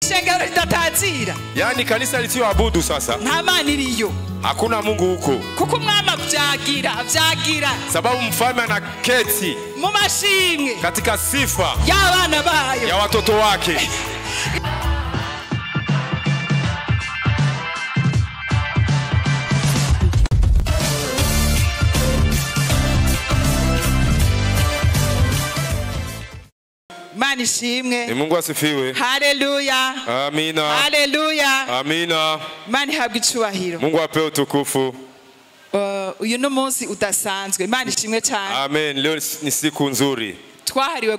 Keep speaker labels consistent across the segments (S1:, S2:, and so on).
S1: ishengero ridatazira,
S2: yani kanisa lisioabudu sasa
S1: nta mana iriyo,
S2: hakuna Mungu huko,
S1: kuko umwami avyagira
S2: sababu mfalme anaketi
S1: mu mashimwe
S2: katika sifa
S1: y'abana bayo,
S2: ya watoto wake.
S1: Imana ishimwe.
S2: Mungu asifiwe.
S1: Haleluya.
S2: Amina.
S1: Haleluya.
S2: Amina.
S1: Imana ihabwe icubahiro.
S2: Mungu apewe utukufu.
S1: Uyu no munsi udasanzwe. Imana ishimwe cyane.
S2: Amen. Leo ni siku nzuri.
S1: Twahariye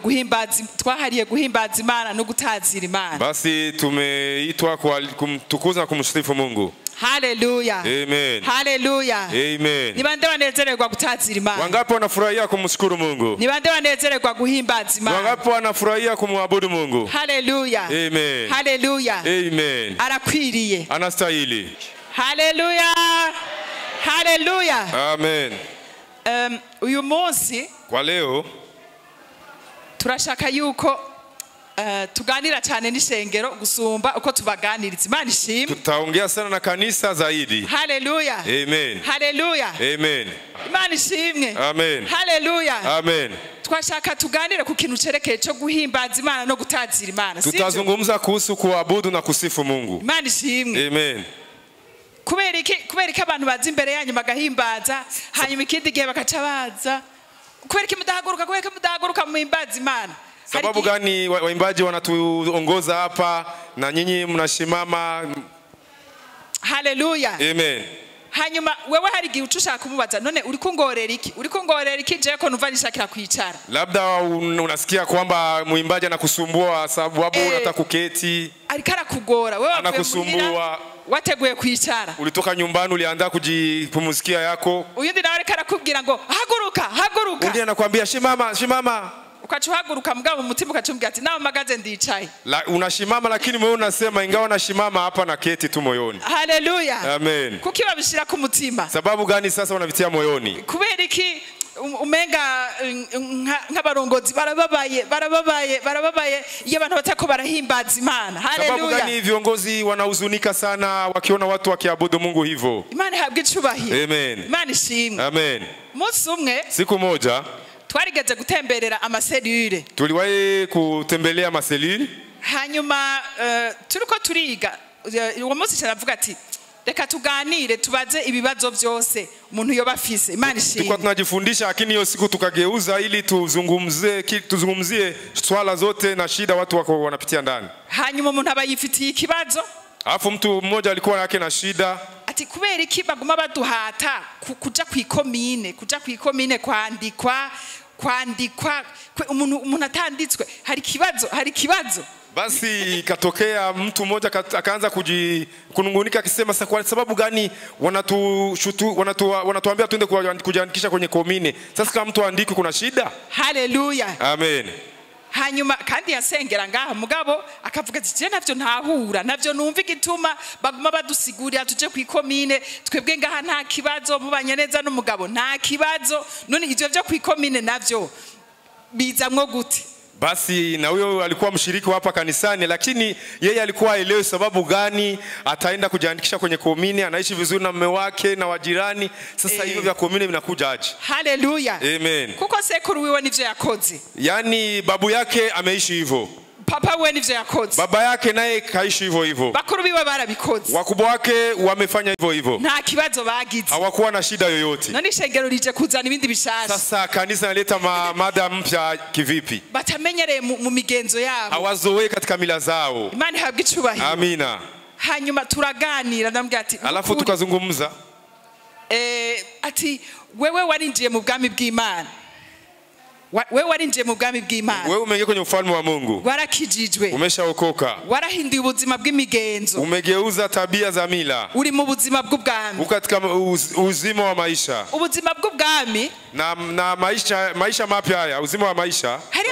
S1: guhimbaza Imana no gutazira Imana.
S2: Basi tumeitwa kumtukuza na kumsifu Mungu.
S1: Haleluya.
S2: Amen.
S1: Haleluya.
S2: Amen.
S1: Ni bande banezererwa gutazira Imana?
S2: Wangapi wanafurahia kumshukuru Mungu?
S1: Ni bande banezererwa guhimbaza Imana?
S2: Wangapi wanafurahia kumwabudu Mungu?
S1: Haleluya.
S2: Amen.
S1: Haleluya.
S2: Amen.
S1: Arakwiriye.
S2: Anastahili.
S1: Haleluya. Haleluya.
S2: Amen.
S1: Uyu munsi
S2: kwa leo
S1: turashaka yuko tuganira cyane n'ishengero gusumba uko tubaganiriza. Imana ishimwe.
S2: Tutaongea sana na kanisa zaidi.
S1: Haleluya.
S2: Amen.
S1: Haleluya.
S2: Amen.
S1: Imana ishimwe.
S2: Amen.
S1: Haleluya.
S2: Amen.
S1: Twashaka tuganire ku kintu cerekeye cyo guhimbaza Imana no gutazira Imana.
S2: Tutazungumza kuhusu kuabudu na kusifu Mungu.
S1: Imana ishimwe.
S2: Amen.
S1: Kubera iki abantu baza imbere yanyu bagahimbaza hanyuma ikindi gihe bakaca baza? Kubera iki mudahaguruka muhimbaza Imana?
S2: Sababu gani waimbaji wanatuongoza hapa na nyinyi mnashimama?
S1: Haleluya.
S2: Amen.
S1: Hanyuma wewe hari gihe ucushaka kumubaza none uri kungorera iki je ko numva nishakira kwicara?
S2: Labda unasikia kwamba muimbaji anakusumbua sababu unataka kuketi.
S1: Alikara kugora wewe
S2: anakusumbua.
S1: Wateguye kwicara.
S2: Ulitoka nyumbani uliandaa kujipumzikia yako.
S1: Uyundi nawe alikara kubwira ngo haguruka.
S2: Ndiye anakuambia shimama.
S1: Ukachuhaguruka mugabo umutima ukacumbwira ati nawe magaze ndicaye.
S2: Unashimama lakini moyo unasema ingawa nashimama hapa na keti tu moyoni.
S1: Haleluya.
S2: Amen.
S1: Kuki babishira ku mutima?
S2: Sababu gani sasa wanavitia moyoni?
S1: Kubera iki umenga nk'abarongozi barababaye iyo abantu batako barahimbaza Imana? Haleluya.
S2: Sababu gani viongozi wanahuzunika sana wakiona watu wakiabudu Mungu hivyo?
S1: Imana ihabwe icubahiro.
S2: Amen.
S1: Imana ishimwe.
S2: Amen.
S1: Munsi umwe
S2: siku moja
S1: twarigeze gutemberera amaselule.
S2: Tuliwahi kutembelea maselule.
S1: Hanyuma turiko turiga uwo munsi cyaravuga ati reka tuganire tubaze ibibazo byose umuntu yoba afise. Imana ishimwe.
S2: Tulikuwa tunajifundisha lakini hiyo siku tukageuza ili tuzungumzie swala zote na shida watu wako wanapitia ndani.
S1: Hanyuma umuntu aba yifitiye ikibazo.
S2: Alafu mtu mmoja alikuwa yake na shida.
S1: Ati kubera iki baguma baduhata kuja kwikomine kwandikwa umuntu atanditswe hari kibazo.
S2: Basi katokea mtu mmoja akaanza kunungunika akisema sasa kwa sababu gani wanatuambia tuende kujiandikisha kwenye komine. Sasa kama mtu andiki kuna shida?
S1: Haleluya.
S2: Amen.
S1: Hanyuma kandi yasengera ngaha mugabo akavuga ati je navyo ntahura navyo numva igituma baguma badusigurira tuje kwikomine twebwe ngaha nta kibazo mubanye neza n'umugabo nta kibazo none ivyo byo kwikomine navyo bizamwo gute?
S2: Basi na huyo alikuwa mshiriki hapa kanisani lakini yeye alikuwa aelewe sababu gani ataenda kujiandikisha kwenye komine, anaishi vizuri na mume wake na wajirani. Sasa hivyo vya komine vinakuja aje?
S1: Haleluya.
S2: Amen.
S1: Kuko sekuru wiwe nivyo yakoze.
S2: Yani babu yake ameishi hivyo.
S1: Papa we nivyo yakoze.
S2: Baba yake naye kaishi hivyo.
S1: Bakuru biwe barabikoze.
S2: Wakubwa wake wamefanya hivyo.
S1: Nta kibazo bagize.
S2: Hawakuwa na shida yoyote.
S1: None ishengero rije kuzana ibindi bishasha.
S2: Sasa kanisa naleta mada mpya kivipi?
S1: Batamenyereye mu migenzo yabo.
S2: Hawazoe katika mila zao.
S1: Imana ihabwe icubahiro.
S2: Amina.
S1: Hanyuma turaganira ndambwira ati
S2: alafu tukazungumza
S1: ati wewe warinjiye mu bwami bw'Imana. Wewe warinjiye mu bwami bw'Imana.
S2: Wewe umeingia kwenye ufalme wa Mungu.
S1: Warakijijwe.
S2: Umeshaokoka.
S1: Warahinduye ubuzima bw'imigenzo.
S2: Umegeuza tabia za mila.
S1: Uri mu buzima bw'ubwami.
S2: Ukatika uzima wa maisha.
S1: Ubuzima bw'ubwami
S2: na maisha mapya haya, uzima wa maisha.
S1: Hari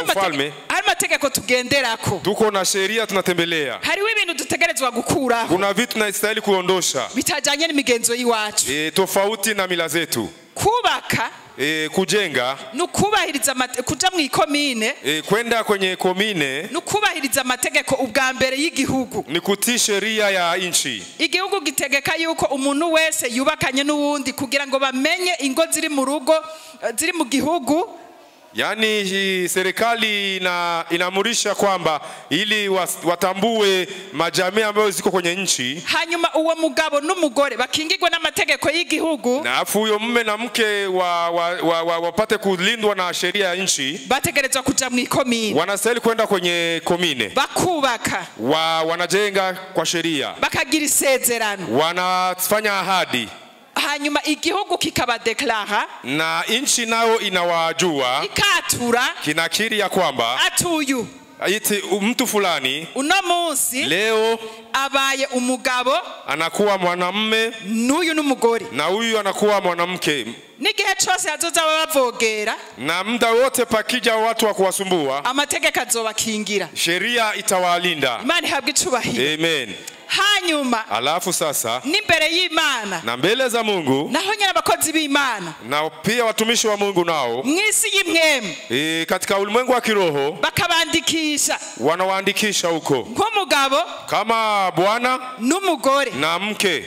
S1: amategeko tugenderako.
S2: Tuko na sheria tunatembelea.
S1: Hari ibintu dutegerezwa gukuraho.
S2: Kuna vitu tunastahili kuondosha.
S1: Bitajanye n'imigenzo yiwacu.
S2: Tofauti na mila zetu.
S1: Kubaka
S2: kujenga,
S1: nukubahiriza kuja mu ikomine,
S2: kwenda kwenye komine,
S1: nukubahiriza amategeko ubwa mbere y'igihugu.
S2: ni kutii sheria ya nchi.
S1: Igihugu gitegeka yuko umuntu wese yubakanye n'uwundi kugira ngo bamenye ingo ziri mu rugo, ziri mu gihugu.
S2: Yani serikali inamurisha kwamba ili watambue majamii ambayo ziko kwenye nchi.
S1: Hanyuma uwo mugabo n'umugore bakingirwe n'amategeko y'igihugu.
S2: Na afu huyo mume na mke wapate kulindwa na sheria ya nchi.
S1: Bategerezwa kuja mu ikomine.
S2: Wanastahili kwenda kwenye komine.
S1: Bakubaka.
S2: Wanajenga kwa sheria.
S1: Bakagira isezerano.
S2: Wanafanya ahadi.
S1: Hanyuma igihugu kikabadeklara,
S2: na nchi nao inawajua,
S1: ikatura,
S2: kinakiri ya kwamba
S1: atuyu
S2: iti mtu fulani
S1: uno munsi
S2: leo
S1: abaye umugabo,
S2: anakuwa mwanamume,
S1: n'uyu n'umugore,
S2: na huyu anakuwa mwanamke.
S1: N'igihe cyose azoza babavogera,
S2: na muda wote pakija watu wa kuwasumbua,
S1: amategeko azobakingira,
S2: sheria itawalinda.
S1: Imana ihabwe icubahiro.
S2: Amen.
S1: Hanyuma
S2: alafu sasa
S1: n'imbere y'Imana,
S2: na mbele za Mungu,
S1: naho nyine abakozi b'Imana,
S2: na pia watumishi wa Mungu nao
S1: mwisi y'imwemu,
S2: katika ulimwengu wa kiroho
S1: bakabandikisha,
S2: wanawaandikisha huko
S1: nk'umugabo,
S2: kama bwana
S1: n'umugore
S2: na mke,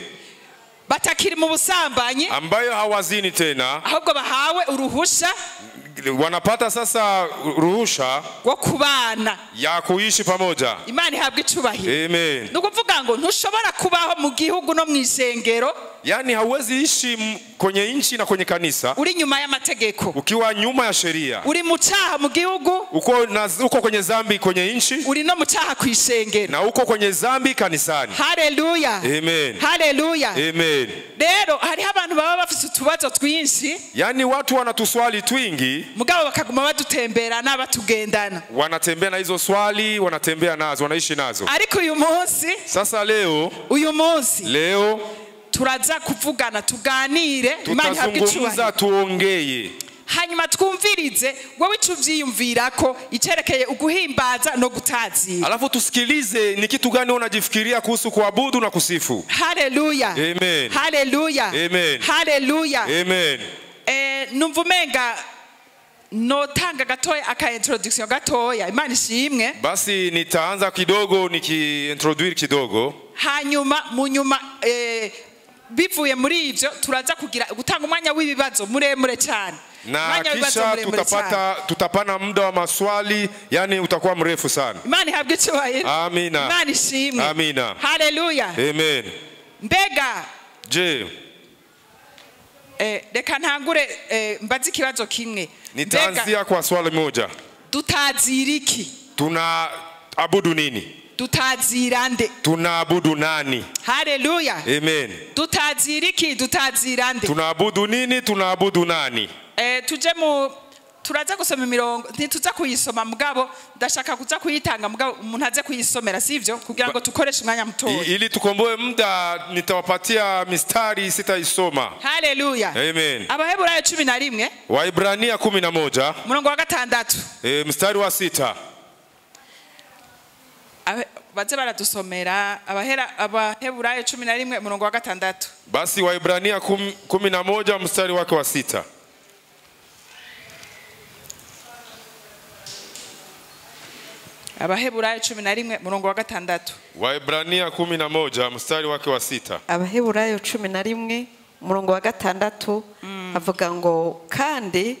S1: batakiri mu busambanyi,
S2: ambayo hawazini tena,
S1: ahubwo bahawe uruhusha,
S2: wanapata sasa ruhusha
S1: wo kubana,
S2: ya kuishi pamoja.
S1: Imana ihabwe icubahiro.
S2: Amen.
S1: Nukuvuga ngo ntushobora kubaho mu gihugu no mw'isengero,
S2: yani hauwezi ishi kwenye nchi na kwenye kanisa
S1: uri nyuma y'amategeko,
S2: ukiwa nyuma ya sheria.
S1: Uri mu cyaha mu gihugu,
S2: uko kwenye zambi kwenye nchi,
S1: uri no mu cyaha kw'isengero,
S2: na uko kwenye zambi kanisani.
S1: Haleluya.
S2: Amen.
S1: Haleluya.
S2: Amen.
S1: Rero hari abantu baba bafite utubazo twinshi,
S2: yani watu wanatuswali twingi,
S1: mugabo bakaguma badutemberana batugendana,
S2: wanatembea na hizo swali, wanatembea nazo, wanaishi nazo.
S1: Ariko uyu munsi,
S2: sasa leo
S1: turaza kuvugana, tuganire, Imana ihabwe icubahiro,
S2: tuongeye,
S1: hanyuma twumvirize wowe icuvyiyumvirako icerekeye uguhimbaza no gutazira.
S2: Alafu tusikilize ni kitu gani unajifikiria kuhusu kuabudu na kusifu.
S1: Haleluya.
S2: Amen.
S1: Haleluya.
S2: Amen.
S1: Haleluya.
S2: Amen.
S1: Numva umenga notanga gatoya aka introduction gatoya, Imana ishimwe.
S2: Basi nitaanza kidogo nikiintroduce kidogo, hanyuma
S1: munyuma bivuye muri ivyo turaza kugira gutanga umwanya w'ibibazo muremure cyane,
S2: na kisha tutapana muda wa maswali, yani utakuwa mrefu sana.
S1: Imana ihabwe icubahiro.
S2: Amina.
S1: Imana ishimwe.
S2: Amina.
S1: Haleluya.
S2: Amen.
S1: Mbega
S2: je,
S1: reka ntangure mbazi ikibazo kimwe.
S2: Nitaanzia kwa swali moja.
S1: Tutazira iki?
S2: Tunaabudu nini?
S1: Tutazira nde?
S2: Tunaabudu nani?
S1: Haleluya.
S2: Amen.
S1: Tutazira iki? Tutazira nde?
S2: Tunaabudu nini? Tunaabudu nani?
S1: Turaza gusoma imirongo, ntituza kuyisoma mugabo ndashaka kuza kuyitanga mugabo umuntu aze kuyisomera, sivyo, kugira ngo tukoreshe umwanya mutoya.
S2: Ili tukomboe muda nitawapatia mistari sitaisoma.
S1: Haleluya.
S2: Amen.
S1: Abaheburayo 11,
S2: Waibrania 11,
S1: murongo wa 6,
S2: mstari wa 6.
S1: Baze baradusomera Abaheburayo 11 murongo wa 6.
S2: Basi Waibrania 11 mstari wake wa 6.
S1: Abaheburayo 11 murongo wa 6.
S2: Waibrania 11 mstari wake wa 6.
S3: Abaheburayo 11 murongo wa 6 avuga ngo kandi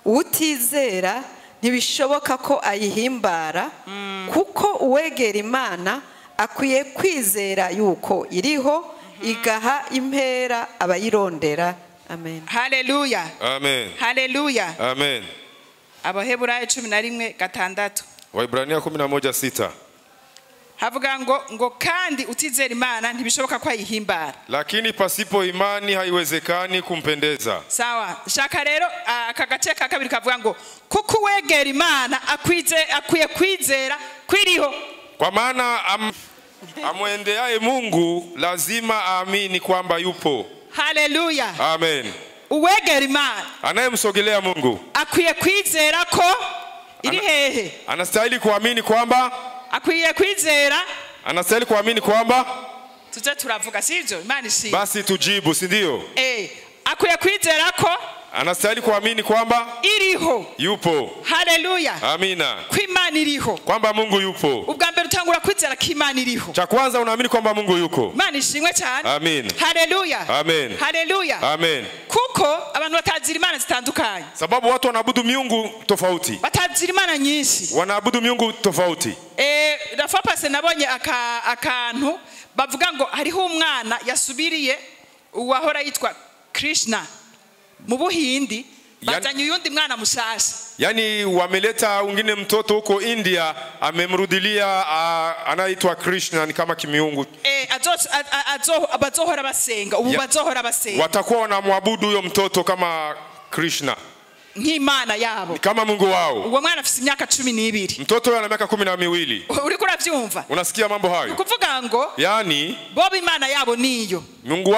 S3: utizera ntibishoboka ko ayihimbara, kuko uwegera Imana akwiye kwizera yuko iriho igaha impera abayirondera. Amen.
S1: Haleluya.
S2: Amen.
S1: Haleluya.
S2: Amen.
S1: Abaheburayo 11:6.
S2: Waibrania 11:6.
S1: Havuga ngo kandi utizera Imana ntibishoboka ko ayihimbara,
S2: lakini pasipo imani haiwezekani kumpendeza. Sawa.
S1: Shaka rero aka gace ka kabiri kavuga ngo kuko uwegera Imana akwiye kwizera kwiriho,
S2: kwa maana amwendeaye Mungu lazima aamini kwamba yupo.
S1: Haleluya.
S2: Amen.
S1: Uwegera Imana,
S2: anayemsogelea Mungu,
S1: akwiye kwizera ko iri hehe.
S2: Anastahili kuamini kwamba,
S1: akwiye kwizera,
S2: anastahili kuamini kwamba.
S1: Tuje turavuga sivyo? Imana ishimwe.
S2: Basi tujibu, si ndio?
S1: Akwiye kwizera ko,
S2: Anastahili kuamini kwamba
S1: iriho.
S2: yupo.
S1: Haleluya.
S2: Amina.
S1: Kw'Imana iriho.
S2: Kwamba Mungu yupo.
S1: Ubwa mbere utangura kwizera ko Imana iriho.
S2: Cha kwanza unaamini kwamba Mungu yuko.
S1: Imana ishimwe cyane.
S2: Amen.
S1: Haleluya.
S2: Amen.
S1: Haleluya.
S2: Amen.
S1: Kuko abantu batazira imana zitandukanye.
S2: Sababu watu wanaabudu miungu tofauti.
S1: Batazira imana nyinshi.
S2: Wanaabudu miungu tofauti.
S1: Rafapase nabonye akantu bavuga ngo hariho umwana yasubiriye uwahora yitwa Krishna mu Buhindi, bazanye uyundi mwana mushasha. Yani wameleta wengine mtoto huko India amemrudilia anaitwa Krishna, ni kama kimiungu. Bazohora basenga, ubu bazohora basenga. Watakuwa wanamwabudu huyo mtoto kama Krishna, nk'Imana yabo, kama Mungu wao. Uwo mwana afite imyaka 12. Mtoto yeye ana miaka 12. Uriko uravyumva? Unasikia mambo hayo? Ukuvuga ngo yani bobo Imana yabo niyo. Mungu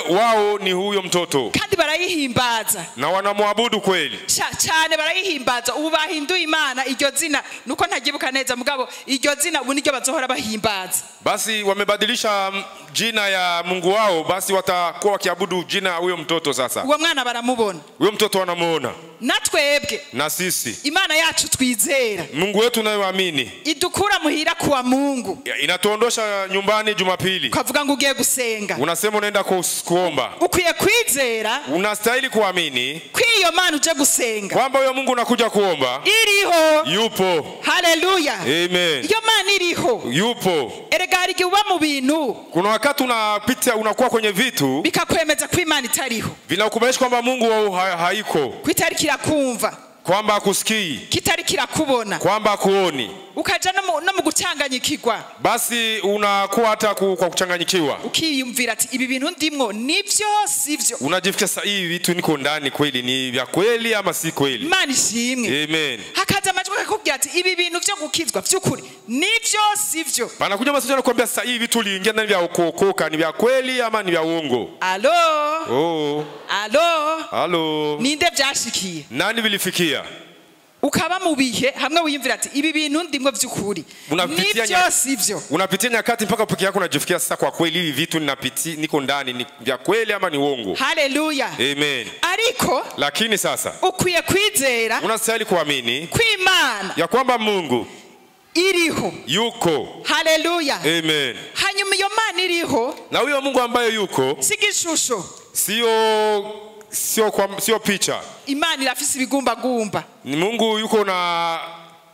S1: wao ni huyo mtoto. Kandi barayihimbaza. Na wanamwabudu kweli. Cyane barayihimbaza. Ubu bahinduye Imana iryo zina nuko ntagibuka neza mugabo iryo zina ubu niryo bazohora bahimbaza. Basi wamebadilisha jina ya Mungu wao, basi watakuwa wakiabudu jina huyo mtoto sasa. Uwo mwana baramubona. Huyo mtoto wanamuona. Natwebwe na sisi Imana yacu twizera, Mungu wetu nayoamini, idukura muhira kuwa Mungu, inatuondosha nyumbani Jumapili, ukavuga ngo ugiye gusenga, unasema unaenda kuomba. Ukwiye kwizera, unastahili kuamini kwiyo Mana uje gusenga, kwamba huyo Mungu unakuja kuomba iriho, yupo. Haleluya. Amen. Iyo Mana iriho, yupo. Eregari giuba mu bintu, kuna wakati unapita unakuwa kwenye vitu bikakwemeza ko Imana itariho, vinakubalisha kwamba Mungu haiko, kwitarikira kumva kwamba akusikii, kitarikira kubona kwamba kuoni, ukaja no mu gucanganyikirwa, basi unakuwa hata kwa kuchanganyikiwa, ukiyumvira ati ibi bintu ndimwo nivyo sivyo, unajifikia sasa hivi vitu niko ndani kweli ni vya kweli ama si kweli. Imana ishimwe. Amen. Hakaza amajwi akakubwira ati ibi bintu vyo gukizwa vy'ukuri nivyo sivyo, banakuja masomo nakwambia sasa hivi vitu liingia ndani vya ukokoka ni vya kweli ama ni vya uongo. Alo. Oh. Alo. Ninde vyashikiye? Nani bilifikia? Ukaba mu bihe hamwe wiyumvira ati ibi bintu ndimwe vy'ukuri nivyo sivyo, unapitia nyakati mpaka peke yako unajifikia sasa kwa kweli hivi vitu ninapitia niko ndani ni vya kweli ama ni uongo. Haleluya. Amen. Ariko lakini sasa ukwiye kwizera, unastahili kuamini kw'Imana ya kwamba Mungu iriho, yuko. Haleluya. Amen. Hanyuma iyo Mana iriho, na huyo Mungu ambaye yuko sigishusho, sio picha. Imana irafise ibigumba gumba. Ni Mungu yuko na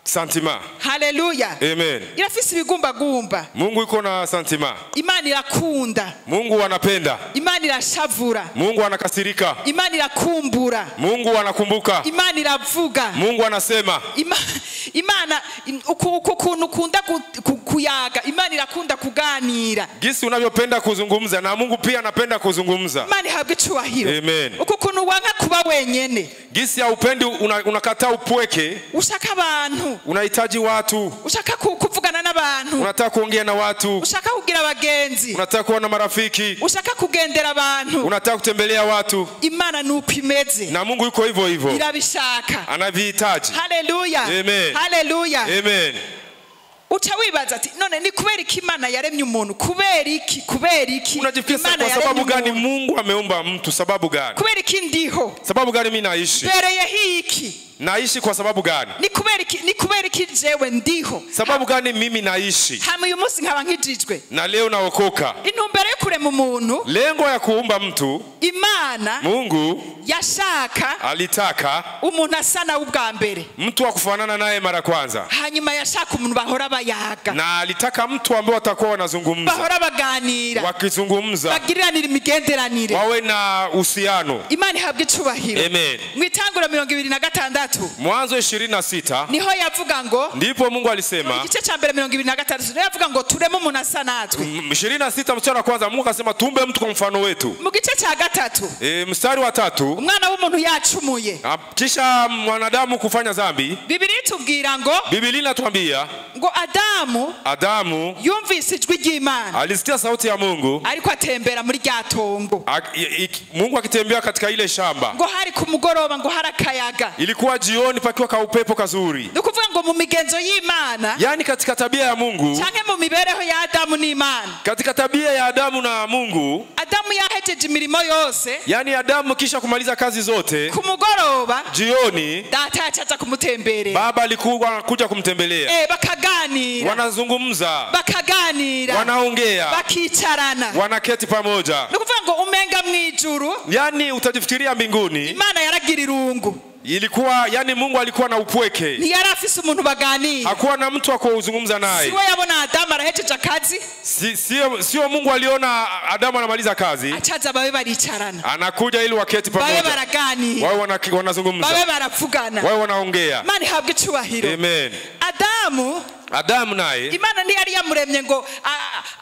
S1: santima. Haleluya. Amen. Irafise ibigumba gumba. Mungu yuko na santima. Imana irakunda. Mungu anapenda. Imana irashavura. Mungu anakasirika. Imana irakumbura. Mungu anakumbuka. Imana iravuga. Mungu anasema. Imana ukuntu ukunda kuyaga, Imana irakunda kuganira. Gisi unavyopenda kuzungumza na Mungu pia anapenda kuzungumza. Imana ihabwe cyubahiro. Amen. Ukuntu wanka kuba wenyene, gisi ya upendi unakataa upweke, ushaka abantu, unahitaji watu, ushaka kuvugana n'abantu, unataka kuongea na watu, ushaka kugira abagenzi, unataka kuwa na marafiki, ushaka kugendera abantu, unataka kutembelea watu. Imana nuko imeze, na Mungu yuko hivyo hivyo, irabishaka, anavihitaji. Haleluya. Amen. Haleluya. Amen. Ucha wibaza ati none ni kubera iki Imana yaremye umuntu? Kubera iki unajifikiria kwa sababu gani Mungu ameumba mtu? Sababu gani? Kubera iki ndiho? Sababu gani mimi naishi? Bereye hiki naishi kwa sababu gani? Ni kubera iki jewe ndiho? Sababu gani mimi naishi? Hama uyu munsi nkaba nkijijwe na leo naokoka. Intumbero yo kurema umuntu, lengo ya kuumba mtu, Imana Mungu yashaka, alitaka umuntu asana ubwa mbere, mtu wa kufanana naye mara kwanza. Hanyuma yashaka umuntu bahora bayaga, na alitaka mtu ambao watakuwa wanazungumza, bahora baganira, wakizungumza, bagiranira imigenderanire, wawe na uhusiano. Imana ihabwe cyubahiro. Amen. Mwitangura 26 Mwanzo 26 niho yavuga ngo, ndipo Mungu alisema, igice cha mbere 26 niho yavuga ngo tureme umuntu asa natwe. 26 mstari wa kwanza Mungu akasema tuumbe mtu kwa mfano wetu. Mu gice cha gatatu mstari wa 3 umwana w'umuntu yacumuye, kisha mwanadamu kufanya dhambi. Biblia itubwira ngo, Biblia inatuambia ngo Adamu yumvise ijwi ry'Imana, alisikia sauti ya Mungu, ariko atembera muri ryatongo. Mungu akitembea katika ile shamba, ngo hari ku mugoroba, ngo harakayaga, ilikuwa jioni pakiwa ka upepo kazuri. Nukuvuga ngo mu migenzo y'Imana, yani katika tabia ya Mungu, canke mu mibereho ya Adamu n'Imana, katika tabia ya Adamu na Mungu, Adamu ahejeje imirimo yose,
S2: yani Adamu kisha kumaliza kazi zote,
S1: ku mugoroba
S2: jioni
S1: data yacaza kumutemberera,
S2: baba alikuwa anakuja kumtembelea,
S1: bakaganira,
S2: wanazungumza,
S1: bakaganira,
S2: wanaongea,
S1: bakicarana,
S2: wanaketi pamoja.
S1: nukuvuga ngo umenga mwijuru,
S2: Yani utajifikiria mbinguni
S1: Imana yaragira irungu,
S2: ilikuwa, yani Mungu alikuwa na upweke,
S1: ntiyari afise umuntu baganira,
S2: hakuwa na mtu wa kuzungumza naye.
S1: siwe yabona Adamu arahejeje akazi,
S2: Sio Mungu aliona Adamu anamaliza kazi,
S1: acaza babe baricarana,
S2: anakuja ili waketi
S1: babe
S2: pamoja,
S1: baraganira,
S2: wao wanazungumza,
S1: babe barapfugana,
S2: wao wanaongea.
S1: Imana ihabwe icubahiro.
S2: Amen. Adamu naye
S1: Imana ntiyari yamuremye ngo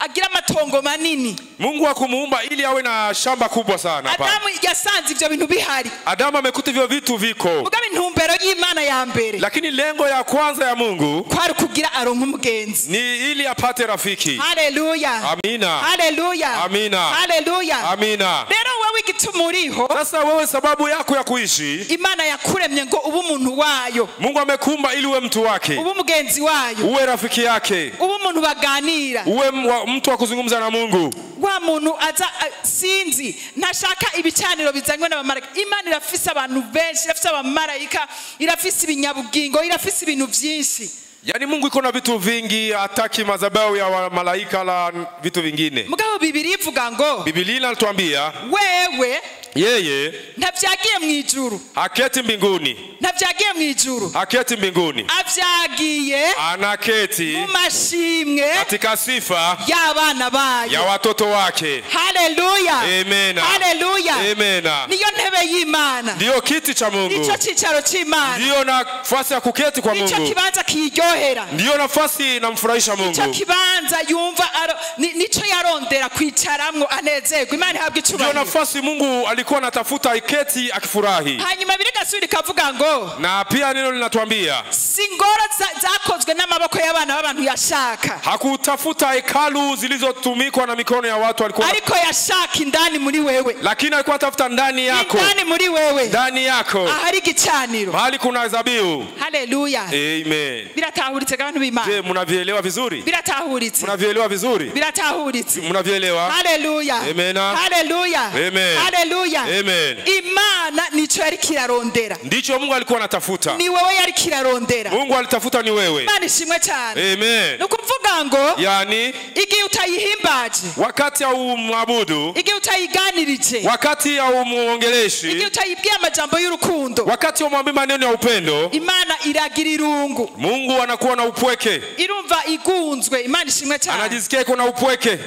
S1: agira amatongo manini.
S2: Mungu akumuumba ili awe na shamba kubwa sana.
S1: Adamu yasanze ivyo bintu bihari.
S2: Adamu amekuta hivyo vitu viko.
S1: Mugabe intumbero y'Imana ya mbere,
S2: lakini lengo ya kwanza ya Mungu
S1: kwari kugira aronke umugenzi,
S2: ni ili apate rafiki.
S1: Haleluya.
S2: Amina.
S1: Haleluya.
S2: Amina.
S1: Haleluya.
S2: Amina.
S1: Rero wewe igituma uriho,
S2: sasa wewe sababu yako ya kuishi,
S1: Imana yakuremye ngo ubu umuntu wayo.
S2: Mungu amekumba ili uwe mtu wake,
S1: ubu mugenzi wayo,
S2: uwe rafiki yake,
S1: ubu umuntu baganira,
S2: uwe mtu wa kuzungumza na Mungu.
S1: Wa muntu aza sinzi ntashaka ibicaniro bizanywe n'abamarayika. Imana irafise abantu benshi, irafise abamarayika, irafise ibinyabugingo, irafise ibintu vyinshi.
S2: Yani Mungu iko na vitu vingi, hataki madhabahu ya malaika la vitu vingine.
S1: Mugabo Biblia ivuga ngo,
S2: Biblia inatuambia
S1: wewe
S2: yeye
S1: ntavyagiye mwijuru,
S2: haketi mbinguni,
S1: ntavyagiye mwijuru,
S2: haketi mbinguni,
S1: avyagiye
S2: anaketi
S1: mu mashimwe
S2: katika sifa
S1: y'abana bayo,
S2: ya watoto wake.
S1: Haleluya.
S2: Amen.
S1: Haleluya.
S2: Amen.
S1: Niyo ntebe y'Imana,
S2: ndio kiti cha Mungu,
S1: nico cicaro c'Imana,
S2: ndio nafasi ya kuketi kwa Mungu,
S1: nico kibanza kiryohera,
S2: ndio nafasi inamfurahisha Mungu,
S1: nico kibanza yumva nico yarondera kwicaramwo anezerwa. Imana ihabwe icubahiro.
S2: ndio nafasi Mungu alikuwa anatafuta iketi akifurahi.
S1: Hanyuma birigasubira kavuga ngo,
S2: na pia neno linatuambia
S1: singoro zakozwe n'amaboko y'abana b'abantu yashaka,
S2: hakutafuta hekalu zilizotumikwa na mikono ya watu, alikuwa
S1: ariko yashaka indani muri wewe,
S2: lakini alikuwa atafuta ndani yako,
S1: indani muri wewe,
S2: ndani yako
S1: ahari gicaniro,
S2: mahali kuna dhabihu.
S1: Haleluya.
S2: Amen.
S1: Biratahuritse abantu b'Imana?
S2: Je, mnavielewa vizuri?
S1: Biratahuritse.
S2: Mnavielewa vizuri?
S1: Biratahuritse.
S2: Mnavielewa?
S1: Haleluya.
S2: Amen.
S1: Haleluya.
S2: Amen.
S1: Haleluya.
S2: Amen.
S1: Imana nico yari kirarondera,
S2: ndicho Mungu alikuwa anatafuta.
S1: ni wewe yari kirarondera.
S2: Mungu alitafuta ni wewe.
S1: Imana ishimwe cyane.
S2: Amen.
S1: Nukuvuga ngo,
S2: yani
S1: igihe utayihimbaje,
S2: wakati au mwabudu,
S1: igihe utayiganirije,
S2: wakati au muongeleshi,
S1: igihe utayibwiye amajambo y'urukundo,
S2: wakati umwambie maneno ya upendo,
S1: Imana iragira irungu,
S2: Mungu anakuwa na upweke,
S1: irumva igunzwe. Imana ishimwe cyane.
S2: anajisikia iko na upweke.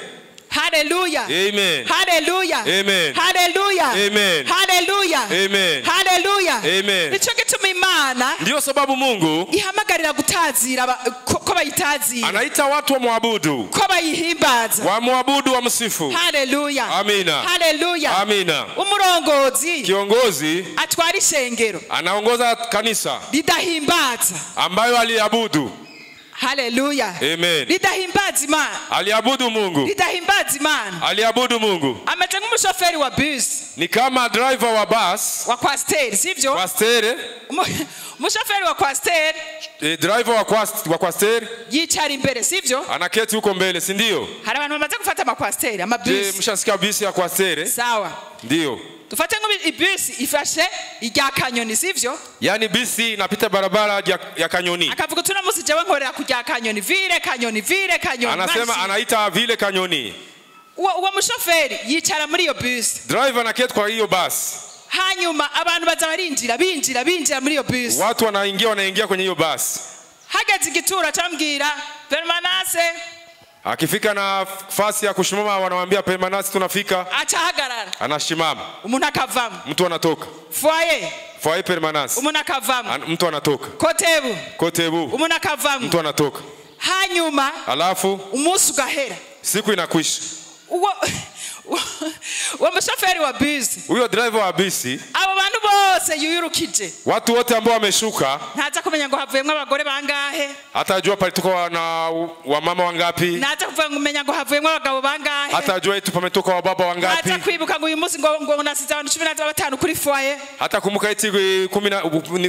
S1: Haleluya.
S2: Amen.
S1: Haleluya.
S2: Amen.
S1: Haleluya.
S2: Amen.
S1: Haleluya.
S2: Amen.
S1: Haleluya.
S2: Amen.
S1: Nico gituma Imana
S2: ndio sababu Mungu
S1: ihamagarira gutazira ko bayitazira,
S2: anaita watu wa muabudu,
S1: ko bayihimbaza,
S2: wa muabudu, wa msifu.
S1: Haleluya.
S2: Amina.
S1: Haleluya.
S2: Amina.
S1: Umurongozi,
S2: kiongozi
S1: atwara ishengero
S2: anaongoza kanisa
S1: lidahimbaza,
S2: ambayo aliabudu.
S1: Haleluya.
S2: Amen.
S1: Lidahimbaza Imana,
S2: aliabudu Mungu,
S1: lidahimbaza Imana.
S2: aliabudu Mungu.
S1: Ameze nk'umushoferi wa bus,
S2: ni kama driver wa bus,
S1: wa kwasteri, sivyo?
S2: kwastere,
S1: umushoferi wa kwasteri,
S2: driver wa kwastere
S1: yicara imbere, sivyo?
S2: anaketi huko mbele, si ndio?
S1: Hari abantu bamaze gufata amakwasteri, amabus.
S2: Mshasikia bisi ya kwastere?
S1: Sawa.
S2: Ndio.
S1: Tufate nk'ibisi ifashe irya Kanyoni, sivyo?
S2: Yani bisi inapita barabara ya Kanyoni.
S1: Akavuga tuna musi jewe nkorera kujya Kanyoni, vire Kanyoni, vire Kanyoni.
S2: Anasema anaita vile Kanyoni.
S1: Uwo mushoferi yicara muri iyo bus,
S2: driver anaketi kwa hiyo bus.
S1: Hanyuma abantu baza barinjira binjira muri iyo bus,
S2: watu wanaingia kwenye hiyo bus.
S1: Hageze igituro atambwira Permanence,
S2: akifika na fasi ya kushimama wanamwambia Permanence tunafika,
S1: achahagarara,
S2: anashimama,
S1: umuntu akavamo,
S2: mtu anatoka. Foyer Permanence,
S1: umuntu akavamo,
S2: mtu anatoka. Kotebu,
S1: umuntu akavamo,
S2: mtu anatoka.
S1: Hanyuma
S2: alafu
S1: umunsi ugahera,
S2: siku inakwisha.
S1: Uwo mushoferi wa bisi,
S2: huyo driver wa bisi,
S1: abo bantu bose yuyurukije,
S2: watu wote ambao wameshuka,
S1: ntaza kumenya ngo havuyemwe abagore bangahe,
S2: hatajua palitoka na wamama wangapi,
S1: ntaza kumenya ngo havuyemwe abagabo bangahe,
S2: hatajua eti pametoka wababa wangapi,
S1: ntaza kwibuka ngo uyu munsi ngo nasize abantu 15 kuri foyer,
S2: hata kumbuka eti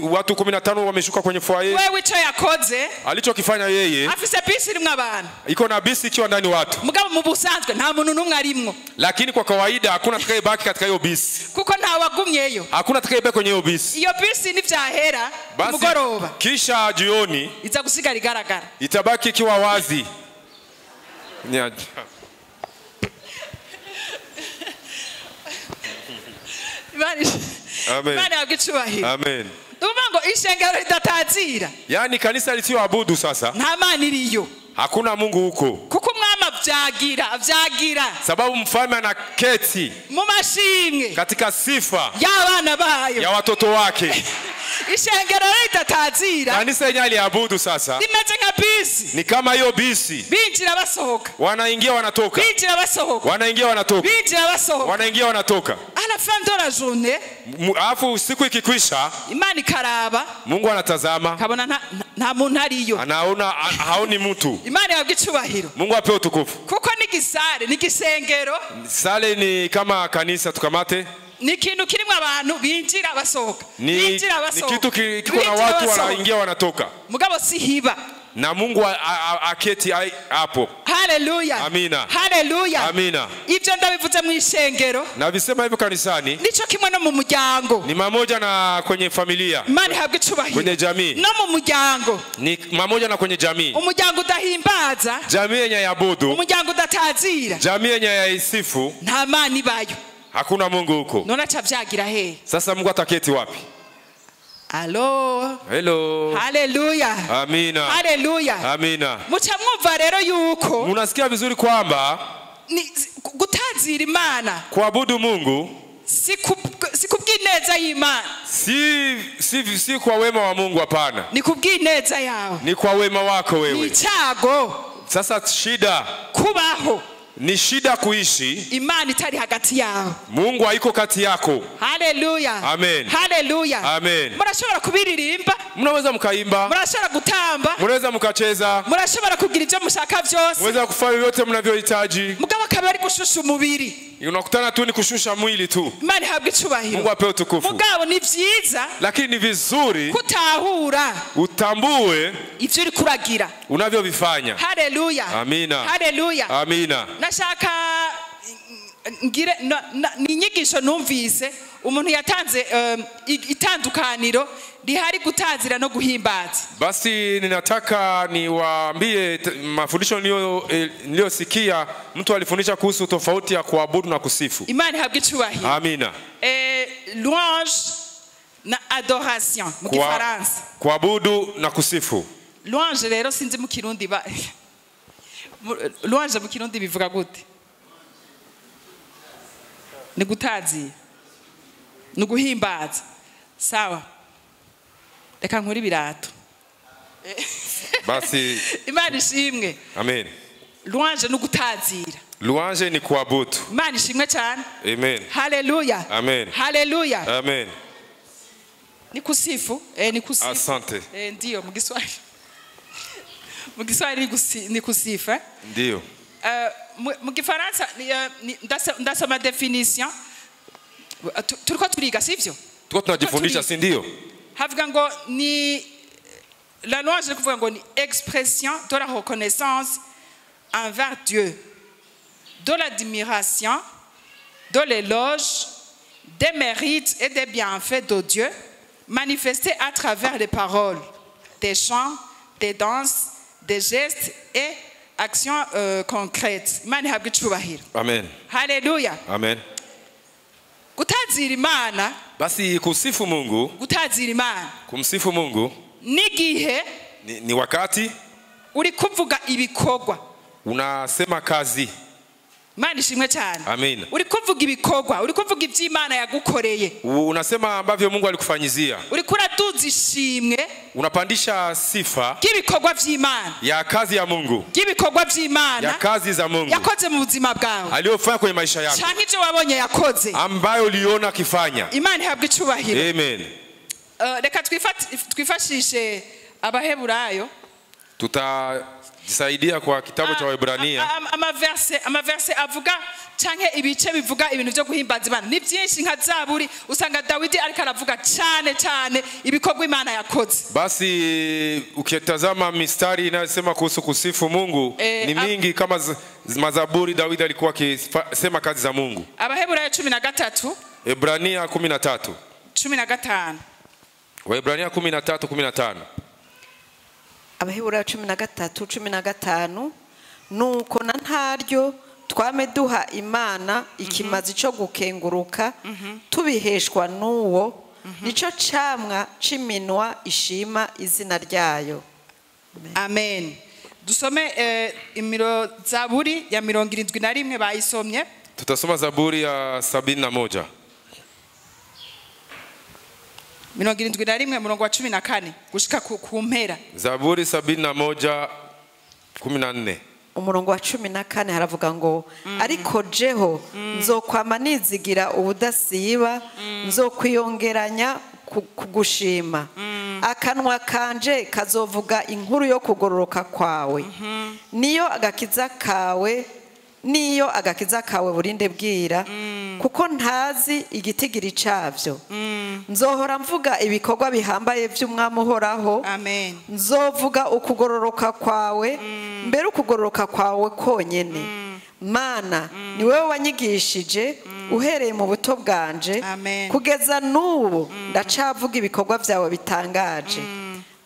S2: watu 15 wameshuka kwenye foyer.
S1: wewe ico yakoze,
S2: alichokifanya yeye,
S1: afise bisi rimwe abantu,
S2: iko na bisi ikiwa ndani watu,
S1: mugabo mu busanzwe nta muntu numwe arimwo,
S2: lakini kwa kawaida hakuna atakayebaki katika hiyo bisi.
S1: kuko nta wagumyeyo.
S2: Hakuna atakayebaki kwenye hiyo bisi.
S1: Iyo bisi nivyahera
S2: Basi
S1: mugoroba
S2: kisha jioni
S1: iza gusigara igaragara.
S2: itabaki ikiwa wazi. Amen.
S1: Imana yagicubahiro.
S2: Amen.
S1: Ndumva ngo ishengero ridatazira.
S2: Yani kanisa lisioabudu sasa,
S1: Nta mana iriyo.
S2: hakuna Mungu huko.
S1: Kuko umwami avyagira.
S2: Sababu mfalme anaketi
S1: Mu mashimwe
S2: katika sifa
S1: y'abana bayo.
S2: ya watoto wake.
S1: Ishengero ridatazira.
S2: Kanisa yenyewe aliabudu sasa
S1: Rimeze nka bisi.
S2: ni kama hiyo bisi,
S1: Binjira basohoka.
S2: wanaingia wanatoka,
S1: Binjira basohoka.
S2: wanaingia wanatoka,
S1: Binjira basohoka.
S2: wanaingia wanatoka.
S1: À la fin de la journée,
S2: Alafu siku ikikwisha,
S1: Imana ikaraba
S2: Mungu anatazama,
S1: kabona nta muntu ariyo.
S2: anaona haoni mtu.
S1: Imana yagicubahiro.
S2: Mungu apewe utukufu.
S1: Kuko nigisare nigisengero
S2: Sale ni kama kanisa tukamate,
S1: ni ikintu kirimo abantu binjira basohoka.
S2: ni
S1: Binjira basohoka.
S2: kitu kiko na
S1: Binjira
S2: watu
S1: basohoka.
S2: wanaingia wanatoka,
S1: Mugabo si hiba.
S2: na Mungu aketi hapo.
S1: Haleluya.
S2: Amina.
S1: Haleluya.
S2: Amina.
S1: Ibyo ndabivuze mu ishengero
S2: Na visema hivyo kanisani
S1: nico kimwe no mu muryango.
S2: ni mamoja na kwenye familia,
S1: Imana ihabwe icubahiro.
S2: kwenye jamii,
S1: No mu muryango.
S2: ni mamoja na kwenye jamii.
S1: Umuryango udahimbaza,
S2: Jamii yenye yabudu,
S1: umuryango udatazira,
S2: jamii yenye yaisifu,
S1: nta mana ibayo.
S2: hakuna Mungu huko.
S1: None aca vyagira he?
S2: Sasa Mungu ataketi wapi?
S1: Alo.
S2: Hello.
S1: Haleluya.
S2: Amina.
S1: Haleluya.
S2: Amina.
S1: Muca mwumva rero yuko
S2: Munasikia vizuri kwamba
S1: gutazira Imana
S2: kuabudu Mungu
S1: si kubw'ineza y'Imana,
S2: si kwa wema wa Mungu, hapana.
S1: ni kubw'ineza yawe,
S2: Ni kwa wema wako
S1: ni
S2: wewe.
S1: icago
S2: Sasa shida
S1: kubaho
S2: ni shida kuishi
S1: Imana itari hagati yawe.
S2: Mungu haiko kati yako.
S1: Haleluya.
S2: Amen.
S1: Haleluya.
S2: Amen.
S1: Murashobora kubiririmba,
S2: Mnaweza mkaimba,
S1: murashobora gutamba,
S2: mnaweza mkacheza,
S1: murashobora kugira ibyo mushaka byose,
S2: mnaweza kufanya yote mnavyohitaji.
S1: mugabo akaba ari gushusha umubiri.
S2: Unakutana tu ni kushusha mwili tu.
S1: Imana ihabwe icubahiro.
S2: Mungu apewe utukufu.
S1: Mugabo ni vyiza
S2: Lakini ni vizuri
S1: kutahura
S2: utambue
S1: ivyo uri kuragira.
S2: unavyovifanya.
S1: Haleluya.
S2: Amina.
S1: Haleluya.
S2: Amina.
S1: Nashaka ngire ni inyigisho numvise umuntu yatanze itandukaniro rihari gutazira no guhimbaza.
S2: Basi ninataka niwaambie mafundisho niliyosikia. Mtu alifundisha kuhusu tofauti ya kuabudu na kusifu.
S1: Imana ihabwe icubahiro.
S2: Amina.
S1: Louange na adoration mu Gifaransa.
S2: Kuabudu na kusifu.
S1: Louange rero sinzi mu Kirundi louange mu Kirundi bivuga gute? Ni gutazira, ni guhimbaza. Sawa, reka nkuri birato.
S2: Basi
S1: Imana ishimwe.
S2: amen.
S1: Louange ni gutazira.
S2: Louange ni kuabudu.
S1: Imana ishimwe cyane.
S2: Amen.
S1: Haleluya.
S2: Amen.
S1: Haleluya.
S2: Amen.
S1: Ni kusifu? Ni kusifu.
S2: Asante.
S1: Ndio mu Kiswahili. Mu Kiswahili ni kusifu.
S2: Ndio.
S1: Mu Gifaransa ndasoma definition. Turiko turiga sivyo?
S2: Tuko tunajifundisha, si ndio?
S1: Havuga ngo ni la louange kuvuga ngo ni expression de la reconnaissance envers Dieu, de l'admiration, de l'éloge, des mérites et des bienfaits de Dieu manifestés à travers les paroles, des chants, des danses, des gestes et actions concrètes. Imana ihabwe icubahiro.
S2: Amen.
S1: Haleluya.
S2: Amen.
S1: Gutazira Imana,
S2: Basi kusifu Mungu,
S1: gutazira Imana
S2: kumsifu Mungu
S1: nigihe
S2: ni wakati
S1: uri kuvuga ibikorwa.
S2: unasema kazi.
S1: Imana ishimwe cyane.
S2: Amen.
S1: Uri kuvuga ibikorwa, uri kuvuga iby'Imana yagukoreye.
S2: Unasema ambavyo Mungu alikufanyizia.
S1: Uri kuraduza ishimwe
S2: Unapandisha sifa
S1: by'ibikorwa by'Imana,
S2: ya kazi ya Mungu,
S1: by'ibikorwa
S2: ya
S1: by'Imana
S2: kazi za Mungu
S1: yakoze mu buzima bwawe,
S2: aliyofanya kwenye maisha yako,
S1: cyangwa ibyo wabonye yakoze.
S2: ambayo uliona akifanya.
S1: Imana ihabwe icubahiro.
S2: Amen.
S1: Reka twifashishe Abaheburayo
S2: tutajisaidia kwa kitabu cha Waebrania.
S1: Amaverse avuga canke ibice bivuga ibintu byo guhimbaza Imana ni byinshi nka Zaburi usanga Dawidi ariko aravuga cyane ibikorwa Imana yakoze.
S2: Basi ukitazama mistari inayosema kuhusu kusifu Mungu ni mingi kama mazaburi. Dawidi alikuwa akisema kazi za Mungu.
S1: Abaheburayo 13
S2: Ebrania 13:15 Waebrania 13:15
S3: Abaheburayo 13:15 nuko na ntaryo twame duha Imana ikimazi cyo gukenguruka tubiheshwa nuwo nico camwa ciminwa ishima izina ryayo.
S1: Amen. Dusome Zaburi ya 71 bayisomye.
S2: Tutasoma Zaburi ya 71
S1: 71 murongo wa 14 gushika ku mpera.
S2: Zaburi 71:14
S3: umurongo wa 14 haravuga ngo ariko jeho nzokwama nizigira ubudasiba nzokwiyongeranya kugushima akanwa kanje kazovuga inkuru yo kugororoka kwawe niyo agakiza kawe burinde bwira kuko ntazi igitigiri cavyo nzohora mvuga ibikorwa bihambaye by'Umwami uhoraho.
S1: Amen.
S3: Nzovuga ukugororoka kwawe mbere ukugororoka kwawe konyene. Mana ni wewe wanyigishije uhereye mu buto bwanje kugeza n'ubu ndacavuga ibikorwa byawe bitangaje.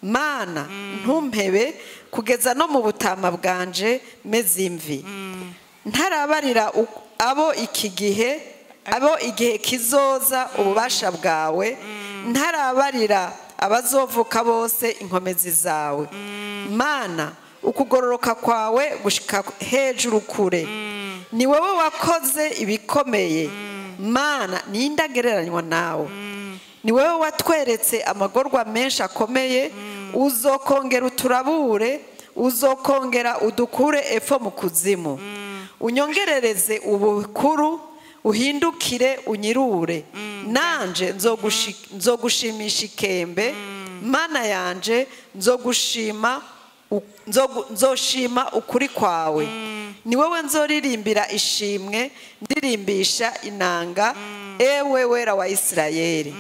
S3: Mana ntumpebe kugeza no mu butama bwanje mezimvi ntarabarira abo igihe kizoza ububasha bwawe ntarabarira abazovuka bose inkomezi zawe. Mana ukugororoka kwawe gushika hejuru kure ni wowe wakoze ibikomeye. Mana nindagereranywa nawe ni wowe watweretse amagorwa menshi akomeye uzokongera uturabure uzokongera udukure epfo mu kuzimu unyongerereze ubukuru uhindukire unyirure nanje nzogushimisha ikembe. Mana yanje nzoshima ukuri kwawe ni wowe nzoririmbira ishimwe ndirimbisha inanga ewe wera wa Isirayeli.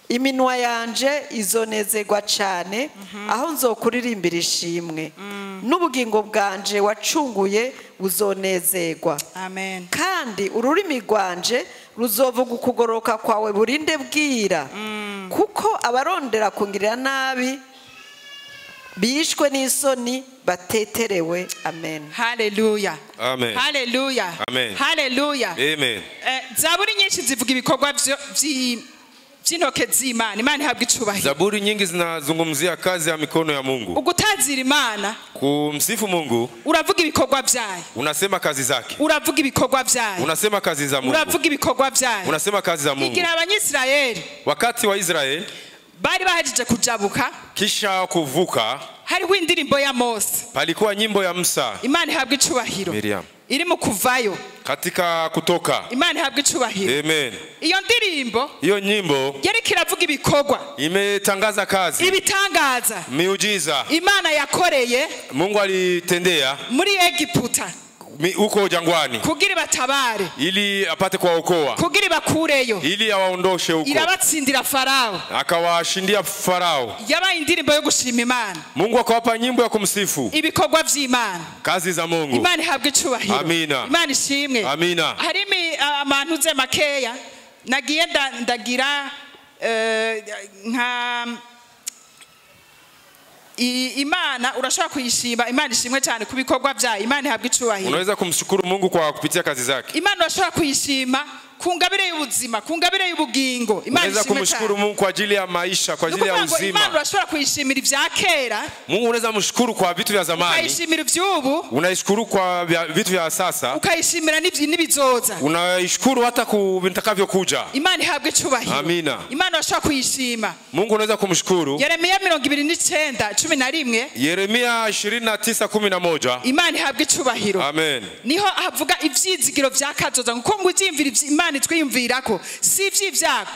S3: Iminwa yanje izonezerwa cyane aho nzokuririmbira ishimwe n'ubugingo bwanje wacunguye buzonezerwa.
S1: Amen.
S3: Kandi ururimi rwanje ruzovuga ukugororoka kwawe burinde bwira kuko abarondera kungirira nabi bishwe n'isoni bateterewe. Amen.
S1: Hallelujah.
S2: Amen.
S1: Hallelujah.
S2: Amen.
S1: Hallelujah.
S2: Amen.
S1: Zaburi nyinshi zivuga ibikorwa by'intoke z'Imana. Imana ihabwa icubahiro.
S2: Zaburi nyingi zinazungumzia kazi ya mikono ya Mungu.
S1: Ugutazira Imana,
S2: kumsifu Mungu,
S1: uravuga ibikorwa byayo.
S2: Unasema kazi zake.
S1: Uravuga ibikorwa byayo.
S2: Unasema kazi za Mungu.
S1: Uravuga ibikorwa byayo.
S2: Unasema kazi za Mungu.
S1: Igira Abanyisirayeli
S2: wakati wa Israeli
S1: bari bahajije kujabuka,
S2: kisha kuvuka,
S1: hariho indirimbo ya Mose,
S2: palikuwa nyimbo ya Musa.
S1: Imana ihabwa icubahiro.
S2: Miriam.
S1: Iri mu Kuvayo.
S2: Katika Kutoka.
S1: Imana ihabwa icubahiro.
S2: Amen.
S1: Iyo ndirimbo,
S2: iyo nyimbo
S1: yari kiravuga ibikorwa,
S2: imetangaza kazi,
S1: ibitangaza,
S2: miujiza
S1: Imana yakoreye
S2: Mungu alitendea
S1: muri Egiputa
S2: huko jangwani
S1: kugira batabare,
S2: ili apate kuwaokoa,
S1: kugira bakureyo,
S2: ili awaondoshe huko,
S1: irabatsindira Farao,
S2: akawashindia Farao.
S1: Yabaye indirimbo yo gushima Imana.
S2: Mungu akawapa nyimbo ya kumsifu,
S1: ibikorwa by'Imana,
S2: kazi za Mungu.
S1: Imana ihabwa icubahiro.
S2: Amina.
S1: Imana ishimwe.
S2: Amina.
S1: Harimi amantu ze makeya nagiye ndagira nka Imana urashobora kuyishima. Imana ishimwe cyane kubikorwa byayo. Imana ihabwa icubahiro.
S2: Unaweza kumshukuru Mungu kwa kupitia kazi zake.
S1: Imana urashobora kuyishima kungabire y'ubuzima, kungabire y'ubugingo. Imana
S2: unaweza kumshukuru Mungu kwa ajili ya maisha, kwa ajili ya uzima.
S1: Imana urashobora kuyishimira ibya kera.
S2: Mungu unaweza mshukuru kwa vitu vya zamani.
S1: Ukayishimira iby'ubu.
S2: Unaishukuru kwa vitu vya sasa.
S1: Ukayishimira n'ibizoza.
S2: Unaishukuru hata ku vitakavyokuja.
S1: Imana ihabwe icubahiro.
S2: Amina.
S1: Imana urashobora kuyishima.
S2: Mungu unaweza kumshukuru.
S1: Yeremiya 29:11.
S2: Yeremiya 29:11.
S1: Imana ihabwe icubahiro.
S2: Amen.
S1: Niho avuga ivyizigiro vya kazoza ngo muzimvira Imana twiyumvirako si ivy'ivyago.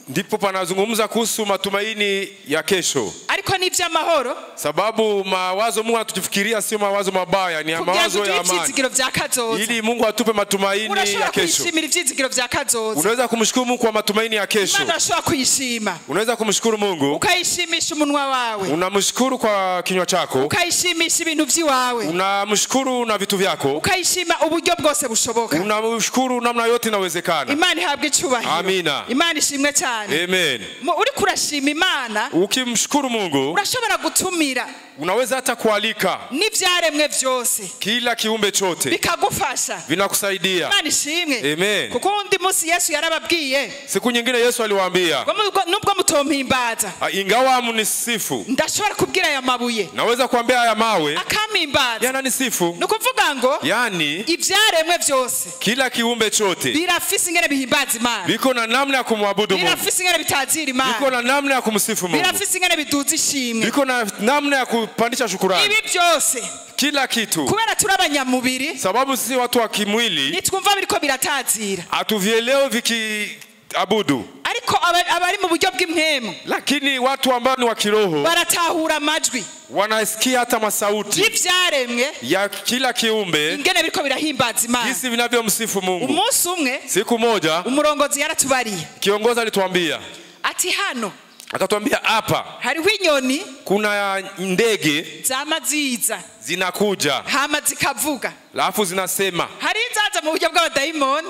S2: Ndipo panazungumza kuhusu matumaini ya kesho.
S1: Ariko ariko ni iby'amahoro
S2: sababu mawazo Mungu anatufikiria sio mawazo mabaya, ni mawazo ya amani,
S1: ibyizigiro vya kazoza.
S2: ili Mungu atupe matumaini ya
S1: Urashobora
S2: kesho.
S1: kwishimira ibyizigiro vya kazoza.
S2: Unaweza kumshukuru Mungu kwa matumaini ya kesho.
S1: Imana urashobora kuyishima.
S2: Unaweza kumshukuru Mungu,
S1: ukayishimisha umunwa wawe,
S2: unamshukuru kwa kinywa chako,
S1: ukayishimisha ibintu vyiwawe,
S2: unamshukuru na vitu vyako,
S1: ukayishima uburyo bwose bushoboka.
S2: unamshukuru namna yote inawezekana.
S1: Imana ihabwe icubahiro.
S2: Amina.
S1: Imana ishimwe cyane.
S2: Amen.
S1: Uri kurashima Imana,
S2: ukimshukuru Mungu
S1: urashobora gutumira,
S2: unaweza hata kualika
S1: n'ivyaremwe vyose,
S2: kila kiumbe chote,
S1: bikagufasha,
S2: vinakusaidia.
S1: Imana ishimwe.
S2: Amen.
S1: Kuko undi munsi Yesu yarababwiye,
S2: siku nyingine Yesu aliwaambia,
S1: nubwo mutompimbaza,
S2: ingawa mnisifu,
S1: ndashobora kubwira aya mabuye,
S2: naweza kuambia haya mawe
S1: akampimbaza.
S2: yananisifu.
S1: Nukuvuga ngo
S2: yani
S1: ivyaremwe vyose,
S2: kila kiumbe chote
S1: birafise ingene bihimbaza Imana,
S2: biko na namna ya kumwabudu Mungu,
S1: birafise ingene bitazira Imana,
S2: biko na namna ya kumsifu Mungu,
S1: birafise ingene biduza ishimwe,
S2: biko na namna ya kupandisha shukrani.
S1: ibi byose
S2: kila kitu,
S1: kubera turi abanyamubiri,
S2: sababu sisi watu wa kimwili
S1: nitwumva biriko biratazira,
S2: hatuvielewi vikiabudu,
S1: ariko abari mu buryo bw'impemu,
S2: lakini watu ambao ni wa kiroho
S1: baratahura amajwi,
S2: wanasikia hata masauti
S1: y'ivyaremwe
S2: ya kila kiumbe
S1: ingene biriko birahimbaza Imana.
S2: jinsi vinavyomsifu Mungu.
S1: Umunsi umwe
S2: Siku moja
S1: umurongozi yaratubariye,
S2: kiongozi alituambia,
S1: ati hano
S2: akatuambia hapa
S1: hariho inyoni
S2: kuna ndege
S1: zama ziza
S2: zinakuja
S1: hama zikavuga,
S2: alafu zinasema,
S1: hari izaza mu buryo bw'abadayimoni,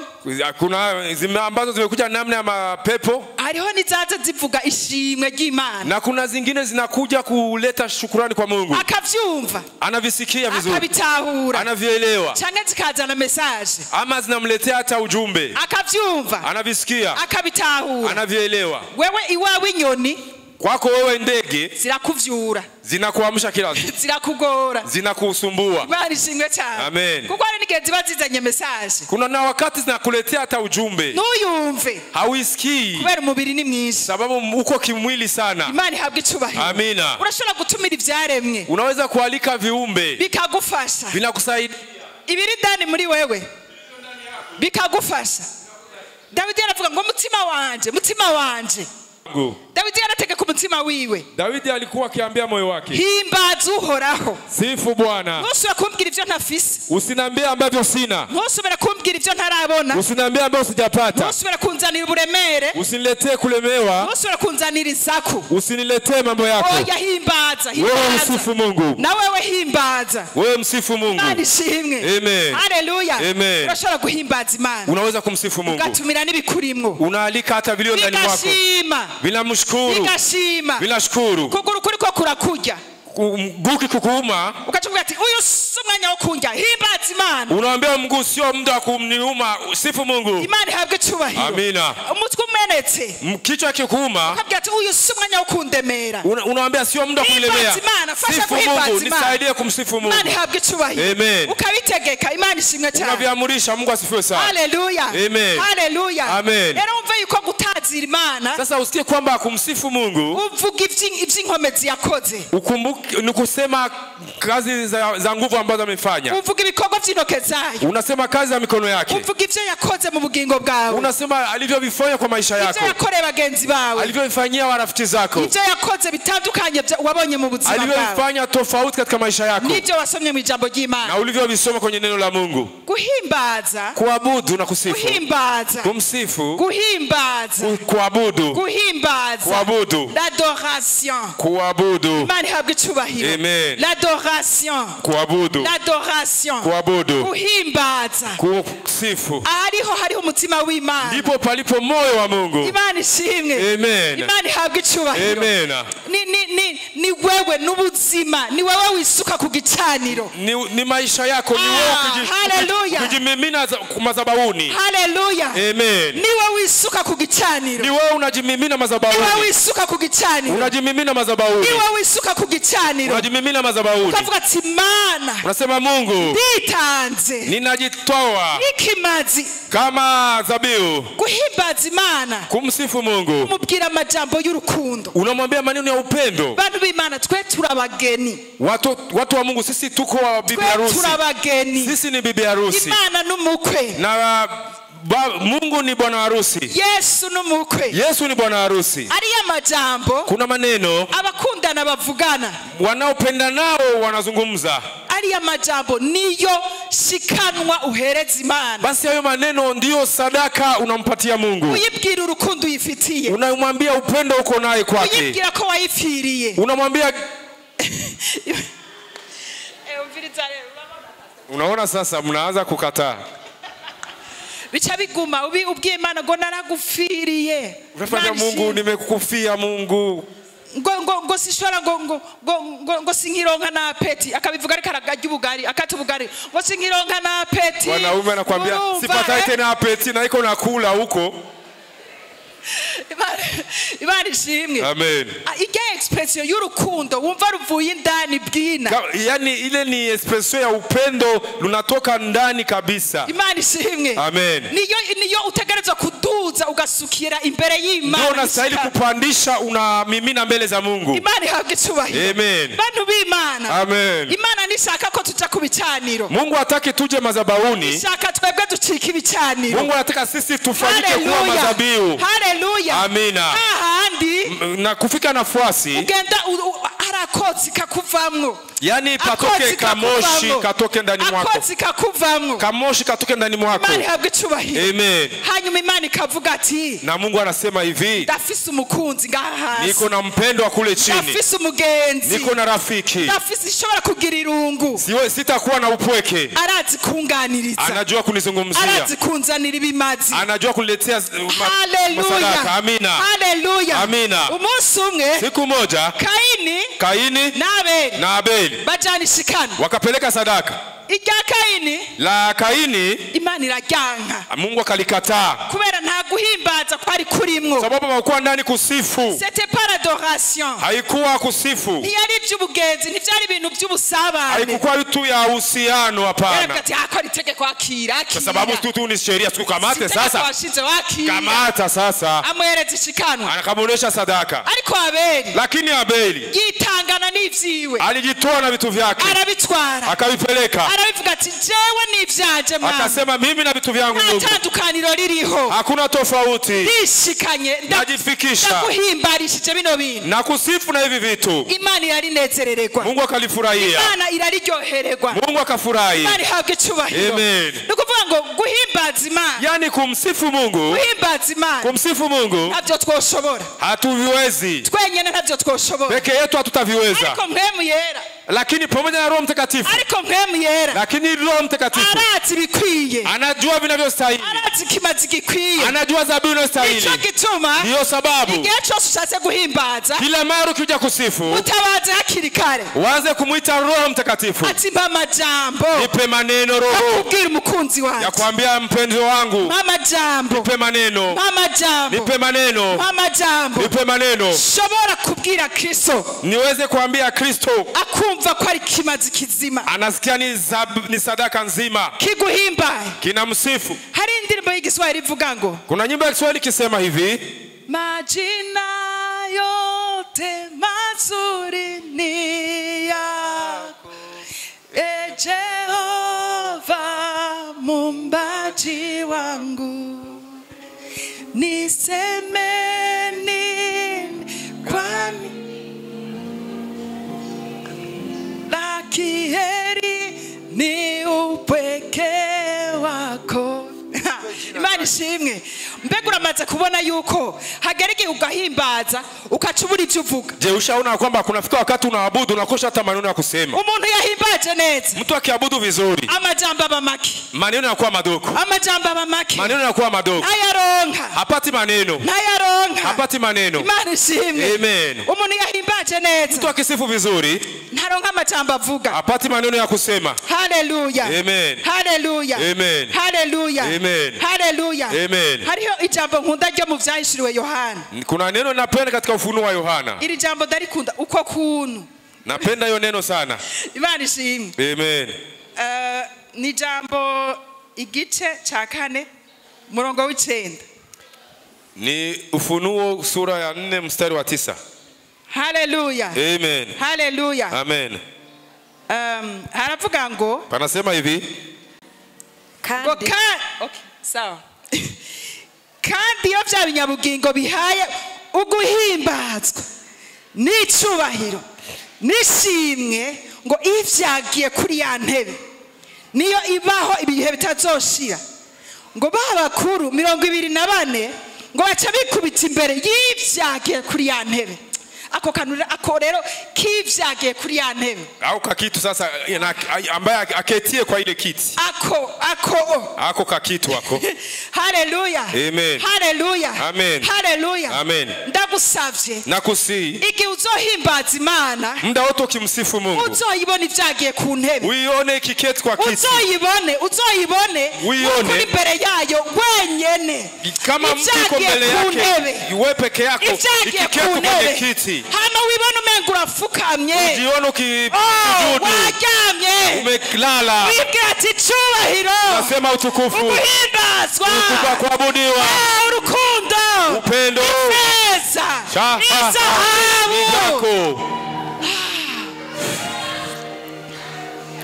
S2: kuna ambazo zimekuja namna ya mapepo,
S1: hariho n'izaza zivuga ishimwe ry'Imana,
S2: na kuna zingine zinakuja kuleta shukrani kwa Mungu.
S1: akavyumva,
S2: Anavisikia vizuri,
S1: akabitahura,
S2: anavielewa,
S1: canke zikazana message,
S2: ama zinamletea hata ujumbe,
S1: akavyumva,
S2: anavisikia,
S1: akabitahura.
S2: anavielewa.
S1: Wewe iwawe inyoni
S2: Kwako wewe ndege
S1: zirakuvyura,
S2: zinakuamsha kila siku,
S1: zirakugora,
S2: zinakusumbua.
S1: Imana ishimwe cyane.
S2: Amen.
S1: Kuko hari n'igihe ziba zizanye message,
S2: Kuna na wakati zinakuletea hata ujumbe
S1: ntuyumve
S2: hauisikii,
S1: kubera umubiri ni mwinshi,
S2: sababu uko kimwili sana.
S1: Imana ihabwe icubahiro.
S2: Amina.
S1: Urashobora gutumira ivyaremwe
S2: Unaweza kualika viumbe
S1: bikagufasha,
S2: vinakusaidia,
S1: ibiri ndani muri wewe bikagufasha. Dawidi aravuga ngo mutima wanje, mutima wanje. Dawidi yarategeka umutima wiwe,
S2: Daudi alikuwa akiambia moyo wake,
S1: himbaza Uhoraho.
S2: sifu Bwana,
S1: Ntusubira kumbwira ivyo ntafise,
S2: usiniambie ambavyo sina,
S1: ntusubira kumbwira ivyo ntarabona,
S2: usiniambie ambavyo sijapata,
S1: ntusubira kunzanira uburemere,
S2: usiniletee kulemewa,
S1: ntusubira kunzanira insaku.
S2: usiniletee mambo yako.
S1: Oya, himbaza,
S2: Wewe msifu
S1: himbaza,
S2: Mungu,
S1: na wewe himbaza.
S2: wewe msifu Mungu.
S1: Imana ishimwe.
S2: Amen.
S1: Haleluya.
S2: Amen.
S1: Urashobora guhimbaza Imana,
S2: Unaweza kumsifu Mungu,
S1: ugatumira n'ibikurimwo,
S2: unaalika hata vilio ndani mwako,
S1: bigashima,
S2: vinamshukuru,
S1: bigashima,
S2: vinashukuru.
S1: kuguru kuriko kurakurya,
S2: Mguki kukuuma,
S1: ukacuvuga ati uyu si umwanya wo kunjya, himbaza Imana.
S2: unaambia mguu sio muda wa kumniuma, sifu Mungu.
S1: Imana ihabwe icubahiro.
S2: Amina.
S1: Umutwe umenetse,
S2: Kichwa kikuuma,
S1: ukabwira ati uyu si umwanya wo kundemera,
S2: unaambia sio muda wa kunilemea,
S1: himbaza Imana, fasha
S2: sifu
S1: guhimbaza
S2: Mungu,
S1: Imana.
S2: nisaidie kumsifu Mungu.
S1: Imana ihabwe icubahiro.
S2: Amen.
S1: Ukabitegeka, Imana ishimwe cyane.
S2: Unaviamurisha, Mungu asifiwe sana.
S1: Haleluya.
S2: Amen.
S1: Haleluya.
S2: Amen.
S1: Rero umve yuko gutazira Imana,
S2: Sasa usikie kwamba kumsifu Mungu,
S1: uvuga ivy'inkomezi yakoze,
S2: ukumbuke ni kusema kazi za nguvu ambazo amefanya,
S1: uvuga ibikorwa vy'intoke zayo,
S2: unasema kazi za mikono yake,
S1: uvuga ivyo yakoze mu bugingo bwawe,
S2: unasema alivyovifanya kwa maisha yako,
S1: ivyo yakoreye bagenzi bawe,
S2: alivyovifanyia warafiki zako,
S1: ivyo yakoze bitandukanye wabonye mu buzima bwawe,
S2: alivyovifanya tofauti katika maisha yako,
S1: n'ivyo wasomye mu ijambo
S2: na
S1: ry'Imana.
S2: ulivyovisoma kwenye neno la Mungu.
S1: Guhimbaza,
S2: Kuabudu na kusifu,
S1: guhimbaza,
S2: kumsifu,
S1: guhimbaza,
S2: kuabudu,
S1: guhimbaza,
S2: kuabudu,
S1: l'adoration.
S2: kuabudu,
S1: Imana ihabwe icubahiro.
S2: Amen.
S1: L'adoration,
S2: kuabudu,
S1: l'adoration,
S2: kuabudu,
S1: guhimbaza.
S2: kusifu,
S1: Hariho umutima w'Imana.
S2: ndipo palipo moyo wa Mungu.
S1: Imana ishimwe.
S2: Amen.
S1: Imana ihabwe icubahiro.
S2: Amen.
S1: Ni wewe n'ubuzima, ni wewe wisuka ku gicaniro.
S2: Ni maisha yako, ni wewe
S1: hallelujah.
S2: kujimimina madhabahuni.
S1: Haleluya.
S2: Amen.
S1: Ni wewe wisuka ku gicaniro.
S2: Ni wewe unajimimina madhabahuni.
S1: Ni wewe wisuka ku gicaniro.
S2: Unajimimina madhabahuni.
S1: Ni wewe wisuka ku gicaniro.
S2: Unajimimina madhabahuni.
S1: Ukavuga ati Mana,
S2: unasema Mungu,
S1: nditanze,
S2: ninajitoa
S1: ikimazi
S2: kama dhabihu,
S1: guhimbaza Imana,
S2: kumsifu Mungu,
S1: umubwira amajambo y'urukundo.
S2: unamwambia maneno ya upendo.
S1: Bantu b'Imana, twe turabageni,
S2: Watu wa Mungu, sisi tuko wa bibi harusi,
S1: turabageni,
S2: sisi ni bibi harusi,
S1: Imana n'umukwe,
S2: na Mungu ni bwana harusi.
S1: Yesu n'umukwe.
S2: Yesu ni bwana harusi.
S1: Ariya majambo
S2: Kuna maneno
S1: abakundana bavugana,
S2: wanaopenda nao wanazungumza.
S1: Ariya majambo niyo shikanwa uhereza Imana.
S2: Basi hayo maneno ndio sadaka unampatia Mungu.
S1: Uyibwira urukundo uyifitiye.
S2: Unamwambia upendo uko naye kwake.
S1: Uyibwira ko wayipfiriye.
S2: Unamwambia Unaona sasa mnaanza kukataa.
S1: Bicha biguma ubwiye Imana ngo naragufiriye.
S2: Unafanya Mungu nimekukufia Mungu.
S1: Ngo sishora ngo sinkironka na apeti, akabivuga ariko aragajya ubugari akati ubugari ngo sinkironka na apeti.
S2: Wanaume anakuambia sipata tena apeti na iko nakula huko.
S1: Imana ishimwe.
S2: Amen.
S1: Ige expression y'urukundo wumva ruvuye indani bwina.
S2: Yani ile ni expression ya upendo lunatoka ndani kabisa.
S1: Imana ishimwe.
S2: Amen.
S1: Niyo utegerezwa kuduza ugasukira imbere y'Imana.
S2: Ndio unastahili kupandisha unamimina mbele za Mungu.
S1: Imana ihabwe cyubahiro.
S2: Amen.
S1: Bantu b'Imana.
S2: Amen.
S1: Imana nishaka ko tuja ku bicaniro.
S2: Mungu hataki tuje madhabahuni.
S1: Nishaka twebwe ducika ibicaniro.
S2: Mungu anataka sisi tufanyike kuwa madhabihu.
S1: Haleluya.
S2: Amina.
S1: Ahandi
S2: na kufika nafasi
S1: ugenda arakotsi kakuvamwo.
S2: Yani patoke kamoshi katoke ndani mwako.
S1: Akotsi kakuvamwo.
S2: Kamoshi katoke ndani mwako.
S1: Imana ihabwe cyubahiro.
S2: Amen.
S1: Hanyuma Imana ikavuga ati
S2: na Mungu anasema hivi,
S1: ndafise umukunzi ngaha hasi.
S2: Niko na mpendwa kule chini.
S1: Ndafise umugenzi.
S2: Niko na rafiki.
S1: Ndafise ishobora kugira irungu.
S2: Sitakuwa na upweke.
S1: Arazi kunganiriza.
S2: Anajua kunizungumzia.
S1: Arazi kunzanira ibimazi.
S2: Anajua kuniletea
S1: masadaka.
S2: Amina.
S1: Haleluya.
S2: Amina.
S1: Umunsi umwe
S2: siku moja Kaini
S1: na Abeli
S2: bajana ishikana wakapeleka sadaka. La Kaini
S1: Imana irajyanka.
S2: Mungu akalikataa.
S1: Kubera nta guhimbaza kwari kurimwo.
S2: Sababu hakuwa ndani kusifu.
S1: C'était pas l'adoration.
S2: Haikuwa kusifu.
S1: Ntiyari by'ubugenzi, ntibyari ibintu by'ubusabane.
S2: Haikuwa vitu ya uhusiano hapana.
S1: Ati akora itegeko akira.
S2: Kwa sababu tu ni sheria tukamate sasa. Kamata sasa.
S1: Amwereza ishikanwa.
S2: Anakamuonesha sadaka.
S1: Ariko Abeli.
S2: Lakini Abeli
S1: yitangana n'ivyiwe.
S2: Alijitoa na vitu vyake.
S1: Arabitwara.
S2: Akabipeleka.
S1: Arabivuga ati jewe n'ivyaje mama.
S2: Akasema mimi na vitu vyangu Mungu.
S1: Tandukaniro ririho.
S2: Hakuna tofauti.
S1: Nishikanye
S2: ndajifikisha.
S1: Ndakuhimbarishije bino bintu.
S2: Na kusifu na hivi vitu.
S1: Imana yarinezerererwa.
S2: Mungu akalifurahia.
S1: Imana iraryohererwa.
S2: Mungu akafurahi.
S1: Imana ihabwe cyubahiro.
S2: Amen.
S1: Nukuvuga ngo guhimbaza Imana.
S2: Yani kumsifu Mungu.
S1: Guhimbaza Imana.
S2: Kumsifu Mungu.
S1: Ntabyo twoshobora.
S2: Hatuviwezi.
S1: Twenyene ntabyo twoshobora.
S2: Peke yetu hatutaviweza.
S1: Ariko mpemu yera.
S2: Lakini pamoja na Roho Mtakatifu.
S1: Ariko mpemu yera.
S2: Lakini Roho Mtakatifu.
S1: Arazi bikwiye.
S2: Anajua vinavyostahili.
S1: Arazi kimazi gikwiye.
S2: Anajua zabibu inayostahili.
S1: Nico gituma.
S2: Ndio sababu.
S1: Igihe cyose ushatse guhimbaza.
S2: Kila mara ukija kusifu.
S1: Utabaze hakiri kare.
S2: Waanze kumuita Roho Mtakatifu.
S1: Ati mpa majambo.
S2: Nipe maneno Roho.
S1: Akubwira umukunzi wangu.
S2: Ya kuambia mpenzi wangu.
S1: Mama jambo.
S2: Nipe maneno.
S1: Mama jambo.
S2: Nipe maneno.
S1: Mama jambo.
S2: Nipe maneno.
S1: Shobora kubwira Kristo.
S2: Niweze kuambia Kristo.
S1: Akumva ko ari kimazi kizima.
S2: Anasikia ni sadaka nzima.
S1: Kiguhimbaye.
S2: Kinamsifu.
S1: Hari indirimbo y'Igiswahili ivuga ngo.
S2: Kuna nyimbo ya Kiswahili kisema hivi.
S1: Majina yote mazuri ni yako. Jehova Muumbaji wangu. Niseme nini kwani la kiheri ni upweke wako. Imana ishimwe. Mbega uramaze kubona yuko hagera igihe ugahimbaza ukacubura ivyo uvuga.
S2: Je, ushaona kwamba kunafika wakati unaabudu unakosha hata maneno ya kusema?
S1: Umuntu yahimbaje neza.
S2: Mtu akiabudu vizuri.
S1: Amajambo abamaki.
S2: Maneno yanakuwa madogo.
S1: Amajambo abamaki.
S2: Maneno yanakuwa madogo.
S1: Ayaronka.
S2: Hapati maneno.
S1: Nayaronka.
S2: Hapati maneno.
S1: Imana ishimwe.
S2: Amen.
S1: Umuntu yahimbaje neza.
S2: Mtu akisifu vizuri.
S1: Ntaronka amajambo avuga.
S2: Hapati maneno ya kusema.
S1: Haleluya.
S2: Amen.
S1: Haleluya.
S2: Amen.
S1: Haleluya.
S2: Amen.
S1: Haleluya.
S2: Amen.
S1: Hariho ijambo nkunda ryo mu vyahishuriwe Yohana.
S2: Kuna neno napenda katika ufunuo wa Yohana.
S1: Iri jambo ndarikunda uko kuntu.
S2: Napenda hiyo neno sana.
S1: Imana ishimwe.
S2: Amen.
S1: Ni jambo igice cha 4 murongo w'9.
S2: Ni Ufunuo sura ya 4 mstari wa 9.
S1: Haleluya.
S2: Amen.
S1: Haleluya.
S2: Amen.
S1: Haravuga ngo
S2: panasema hivi.
S1: Kandi. Okay, sawa. kandi iyo bya binyabugingo bihaye uguhimbazwa n'icubahiro n'ishimwe ngo ivyagiye kuri ya ntebe niyo ibaho ibihe bitazoshira ngo babakuru 24 ngo baca bikubita imbere y'ivyagiye kuri ya ntebe ako rero kivyagiye kuri ya ntebe
S2: au kakitu sasa ambaye aketie kwa ile kiti ako kakitu ako.
S1: Haleluya,
S2: amen,
S1: haleluya,
S2: amen,
S1: haleluya,
S2: amen.
S1: Ndagusavye
S2: nakusi
S1: iki uzohimbaza Imana
S2: muda wote ukimsifu Mungu
S1: uzoyibona ivyagiye ku ntebe
S2: uione kiketi kwa kiti
S1: uzoyibone kuri mbere yayo wenyene
S2: kama mtu uko mbele yake wewe peke yako ikiketi kwenye kiti
S1: hano wibona umenga urafukamye
S2: ujione ukisujudu
S1: waryamye
S2: umeklala
S1: wibwira ati cubahiro
S2: nasema utukufu
S1: uguhimbazwa
S2: kuabudiwa
S1: urukundo
S2: upendo
S1: neza
S2: yako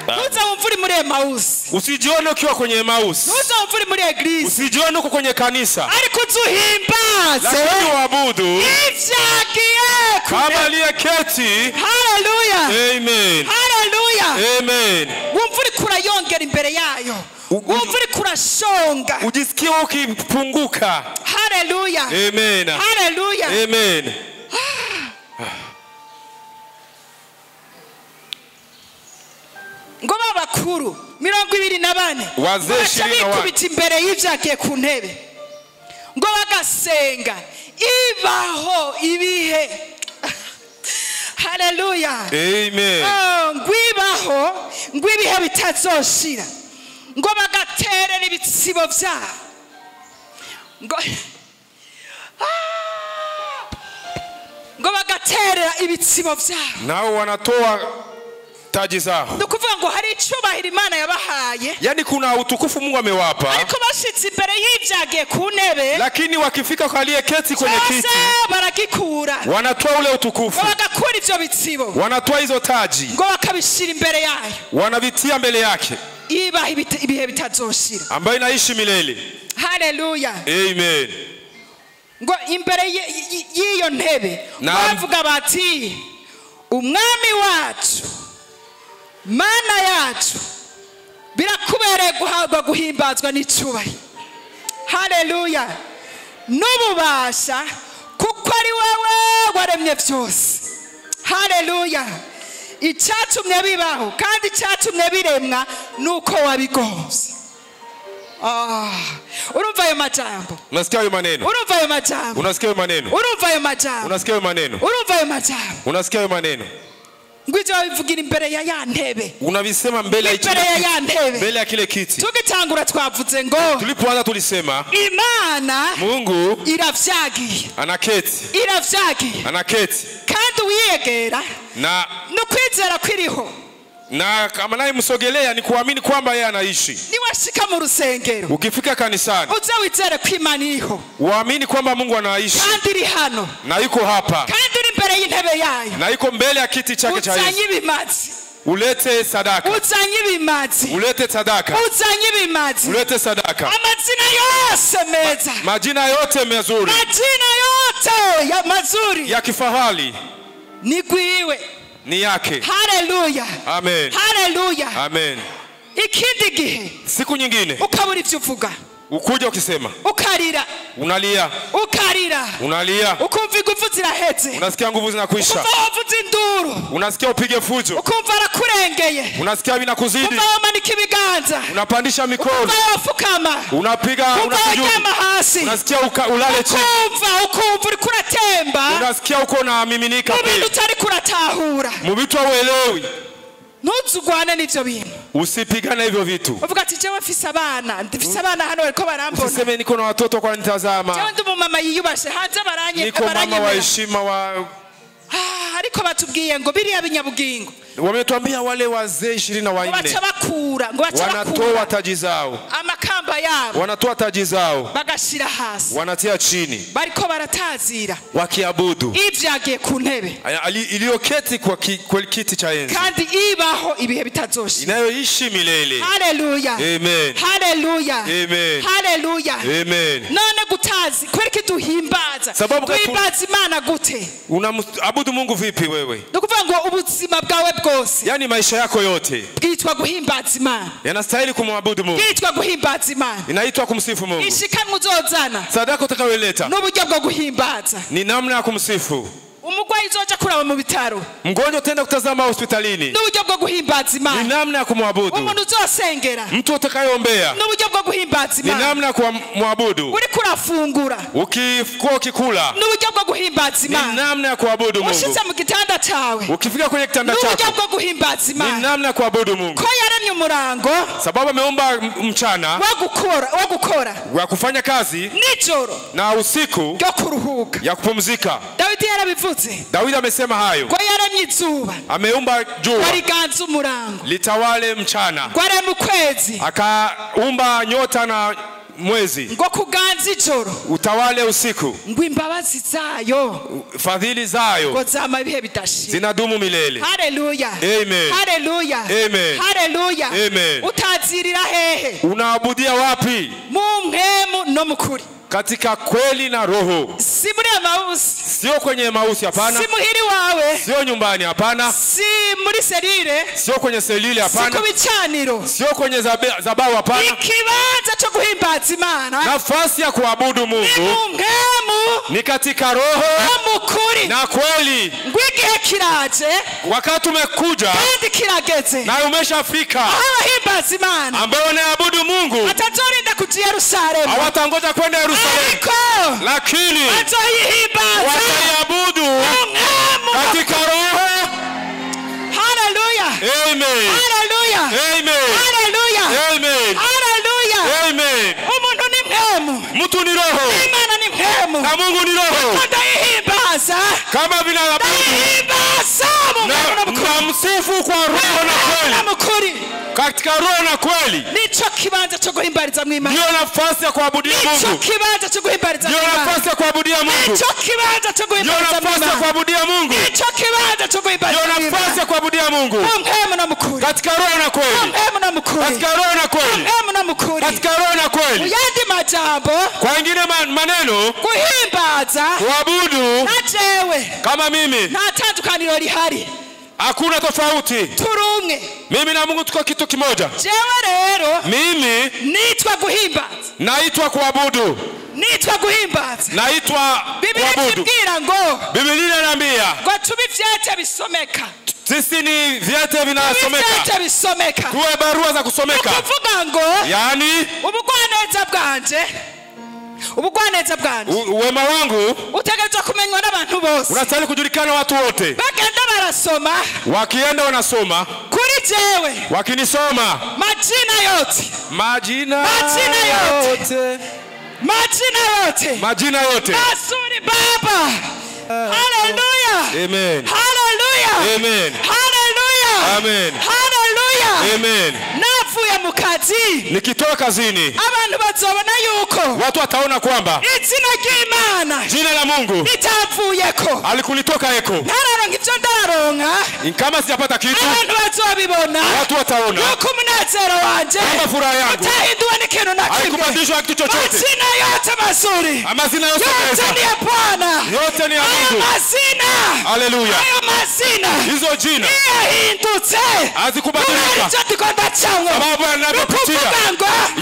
S1: Uza umvuri muri Emmaus.
S2: Usijione ukiwa kwenye Emmaus.
S1: Uza umvuri muri eglise.
S2: Usijione uko kwenye kanisa.
S1: Ariko uzuhimbaze.
S2: Lakini uabudu.
S1: Ivyagiye
S2: kama aliyeketi.
S1: Hallelujah.
S2: Amen.
S1: Hallelujah.
S2: Amen.
S1: Umvuri kurayongera imbere yayo. Umvuri kurashonga.
S2: Ujisikie ukipunguka.
S1: Hallelujah.
S2: Amen.
S1: Hallelujah.
S2: Amen.
S1: ngo babakuru 24
S2: wazee 20
S1: kubita imbere y'ivyagiye ku ntebe ngo bagasenga ibaho ibihe. Hallelujah.
S2: Amen.
S1: Ngwibaho ngwibihe bitazoshira ngo bagaterera ibitsibo vyabo ngo bagaterera ibitsibo vyabo
S2: nao wanatoa taji zao.
S1: Ndukuvuga ngo hari icubahiro Imana yabahaye.
S2: Yani kuna utukufu Mungu amewapa.
S1: Ariko bashitse imbere y'ivyagiye ku ntebe.
S2: Lakini wakifika kwa aliyeketi kwenye kiti.
S1: Baragikura.
S2: Wanatoa ule utukufu.
S1: Bagakura ivyo bitsibo.
S2: Wanatoa hizo taji.
S1: Ngo bakabishira imbere yayo.
S2: Wanavitia mbele yake.
S1: Iba ibihe bitazoshira.
S2: Ambayo inaishi milele.
S1: Hallelujah.
S2: Amen.
S1: Ngo imbere y'iyo ntebe bavuga bati umwami wacu Mana yacu birakubereye guhabwa guhimbazwa n'icubahiro. Hallelujah. N'ububasha kuko ari wewe waremye byose. Hallelujah. Icyatumye bibaho kandi icyatumye biremwa nuko wabigomvye. Urumva ayo majambo?
S2: Unasikia ayo maneno?
S1: Urumva ayo majambo?
S2: Unasikia ayo maneno?
S1: Urumva ayo majambo?
S2: Unasikia ayo maneno?
S1: Urumva ayo majambo?
S2: Unasikia ayo maneno?
S1: Ngwizo bivugira imbere ya ntebe.
S2: Unavisema mbele
S1: ya ntebe.
S2: Mbele ya kile kiti.
S1: Tugitangura twavuze ngo
S2: tulipoanza tulisema
S1: Imana
S2: Mungu
S1: iravyagiye.
S2: Anaketi.
S1: Iravyagiye.
S2: Anaketi.
S1: Kandi uyegera
S2: na
S1: kwizera kwiriho.
S2: Na kama naye msogelea ni kuamini kwamba yeye anaishi.
S1: Niwashika mu rusengero.
S2: Ukifika kanisani.
S1: Uze wizere ko Imana iriho.
S2: Uamini kwamba Mungu anaishi.
S1: Kandi iri hano.
S2: Na yuko hapa.
S1: Kandi uri imbere y'intebe yayo.
S2: Na yuko mbele ya kiti chake cha Yesu.
S1: Uzanye ibimazi.
S2: Ulete sadaka.
S1: Uzanye ibimazi.
S2: Ulete sadaka.
S1: Uzanye ibimazi.
S2: Ulete sadaka.
S1: Amazina yose meza.
S2: Majina yote mazuri.
S1: Majina yote ya mazuri.
S2: Ya kifahari.
S1: Ni kwiwe.
S2: Ni yake.
S1: Hallelujah.
S2: Amen.
S1: Hallelujah.
S2: Amen.
S1: Ikindi gihe
S2: siku nyingine
S1: ukabura ivyo uvuga
S2: ukuja ukisema
S1: ukarira
S2: unalia unalia
S1: ukumva inguvu ziraheze
S2: unasikia nguvu zinakwisha
S1: ukumva induru
S2: unasikia upige fujo
S1: ukumva arakurengeye
S2: unasikia vinakuzidi
S1: ukumva wamanika ibiganza
S2: unapandisha mikono
S1: ukumva wafukama
S2: unapiga
S1: unapiga hasi
S2: unasikia ulale chini
S1: ukumva uri kuratemba
S2: unasikia uko na miminika
S1: pia mu bintu utari kuratahura
S2: mu bitu uelewi
S1: ntuzugwane n'ivyo bintu
S2: usipigane hivyo vitu
S1: uvuga ati jewe mfise abana ndifise abana hano bariko barambona
S2: usiseme niko na watoto kwa nitazama
S1: jewe ndi mama yiyubashe hanze baranye
S2: niko mama wa heshima wa
S1: ariko batubwiye ngo biriya binyabugingo
S2: Wametuambia wale wazee 24
S1: baca bakura ngo baca
S2: wanatoa taji zao,
S1: amakamba yabo
S2: wanatoa taji zao,
S1: bagashira hasi,
S2: wanatia chini,
S1: bariko baratazira
S2: wakiabudu
S1: ivyagiye ku ntebe
S2: iliyoketi kwa kiti cha enzi,
S1: kandi ibaho ibihe bitazoshira,
S2: inayoishi milele.
S1: Haleluya,
S2: amen,
S1: haleluya,
S2: amen,
S1: haleluya,
S2: amen.
S1: None gutazi kwereke duhimbaza, duhimbaza Imana gute?
S2: Unaabudu Mungu vipi wewe?
S1: Dokuvuga ngo ubuzima bwawe bwose,
S2: yani maisha yako yote
S1: bwitwa guhimbaza Imana,
S2: yanastahili kumwabudu Mungu,
S1: bwitwa guhimbaza Imana,
S2: inaitwa kumsifu Mungu.
S1: ishikanwa uzozana,
S2: sadaka utakayoleta
S1: n'uburyo bwo guhimbaza,
S2: ni namna ya kumsifu.
S1: umugwayi uzoja kuraba mu bitaro,
S2: mgonjwa utaenda kutazama hospitalini,
S1: n'uburyo bwo guhimbaza Imana,
S2: ni namna ya kumwabudu.
S1: umuntu uzosengera,
S2: mtu utakayeombea,
S1: n'uburyo bwo guhimbaza Imana,
S2: ni namna ya kumwabudu.
S1: uri kurafungura,
S2: ukikula,
S1: n'uburyo bwo guhimbaza Imana,
S2: ni namna ya kuabudu Mungu.
S1: ushitse mu gitanda cawe,
S2: ukifika kwenye kitanda chako,
S1: n'uburyo bwo guhimbaza Imana,
S2: ni namna ya kuabudu Mungu.
S1: ko yaremye umurango,
S2: sababu ameomba mchana
S1: wa gukora
S2: wa kufanya kazi,
S1: nijoro
S2: na usiku
S1: yo kuruhuka,
S2: ya kupumzika.
S1: Dawidi yarabivuze,
S2: Daudi amesema hayo,
S1: ko yaremye izuba,
S2: ameumba jua
S1: wariganza umurango,
S2: litawale mchana,
S1: ko yaremye ukwezi,
S2: akaumba nyota na mwezi,
S1: ngo kuganza ijoro,
S2: utawale usiku.
S1: ngo imbabazi zayo,
S2: fadhili zayo
S1: ngo zama ibihe bidashira,
S2: zinadumu milele.
S1: Haleluya,
S2: amen,
S1: haleluya,
S2: amen,
S1: haleluya,
S2: amen.
S1: utazirira hehe?
S2: Unaabudia wapi?
S1: Mu mpemu no mukuri,
S2: katika kweli na roho,
S1: si muri amausi,
S2: sio kwenye mausi, hapana.
S1: si muhiri wawe,
S2: sio nyumbani, hapana.
S1: si muri serire,
S2: sio kwenye selile, hapana.
S1: si kubicaniro,
S2: sio kwenye zabao, hapana.
S1: ikibanza cyo guhimbaza Imana,
S2: nafasi ya kuabudu Mungu ni katika roho na kweli.
S1: Ngwigihe kiraje,
S2: wakati umekuja
S1: kandi kirageze,
S2: na umeshafika
S1: abahimbaza Imana
S2: ambao wanaabudu Mungu
S1: atazorinda kuja Yerusalemu,
S2: hawatangoja kwenda Yerusalemu, lakini wataiabudu katika roho.
S1: Haleluya,
S2: amen,
S1: haleluya,
S2: amen,
S1: haleluya,
S2: amen,
S1: haleluya,
S2: amen.
S1: umuntu ni mpemu,
S2: mtu ni roho,
S1: Imana ni mpemu,
S2: na Mungu ni roho.
S1: Ndayihimbaza
S2: kama vile na msifu kwa roho na kweli, katika roho na kweli,
S1: nico kibanza cyo guhimbariza Imana,
S2: ndio nafasi ya kuabudia Mungu,
S1: nico kibanza cyo guhimbariza
S2: Imana, ndio nafasi ya kuabudia Mungu,
S1: nico kibanza cyo guhimbariza
S2: Imana, ndio nafasi ya kuabudia Mungu,
S1: nico kibanza cyo guhimbariza
S2: Imana, ndio nafasi ya kuabudia Mungu,
S1: mpemu na mukuri,
S2: katika roho na kweli,
S1: mpemu na mukuri,
S2: katika roho na kweli,
S1: mpemu na mukuri,
S2: katika roho na kweli.
S1: Uyandi majambo,
S2: kwa wengine maneno,
S1: guhimbaza,
S2: kuabudu,
S1: na jewe
S2: kama mimi,
S1: nta tandukaniro rihari,
S2: hakuna tofauti.
S1: turumwe,
S2: mimi na Mungu tuko kitu kimoja.
S1: jewe rero
S2: mimi
S1: nitwa guhimbaza,
S2: naitwa kuabudu,
S1: nitwa guhimbaza,
S2: naitwa kuabudu. Biblia inaniambia
S1: ngo tubi vyete bisomeka,
S2: sisi ni vyete vinasomeka, tuwe barua za kusomeka.
S1: ukuvuga ngo
S2: yani
S1: ubugwaneza bwanje,
S2: uwema wangu
S1: utegerezwa kumenywa n'abantu bose,
S2: unastahili kujulikana watu wote.
S1: bagenda barasoma,
S2: wakienda wanasoma
S1: kuri jewe,
S2: wakinisoma majina yote,
S1: Masuri Baba. Haleluya,
S2: amen,
S1: haleluya,
S2: amen,
S1: haleluya,
S2: amen,
S1: haleluya,
S2: amen.
S1: navuye mu kazi,
S2: nikitoka kazini,
S1: abantu bazobona yuko,
S2: watu wataona kwamba
S1: izina ry'Imana,
S2: jina la Mungu
S1: litavuyeko,
S2: alikunitoka eko,
S1: ntararonka ivyo ndaronka,
S2: kama sijapata kitu,
S1: abantu bazobibona,
S2: watu wataona
S1: yuko umunezero wanje,
S2: kama furaha yangu
S1: utahinduwe n'ikintu na kimwe,
S2: haikubadilishwa kitu chochote.
S1: Mazina yote mazuri,
S2: amazina yote meza,
S1: yote ni ya Bwana,
S2: yote ni ya Mungu.
S1: mazina,
S2: haleluya,
S1: ayo mazina,
S2: hizo jina
S1: yahindutse,
S2: hazikubadilika, sababu anapopitia,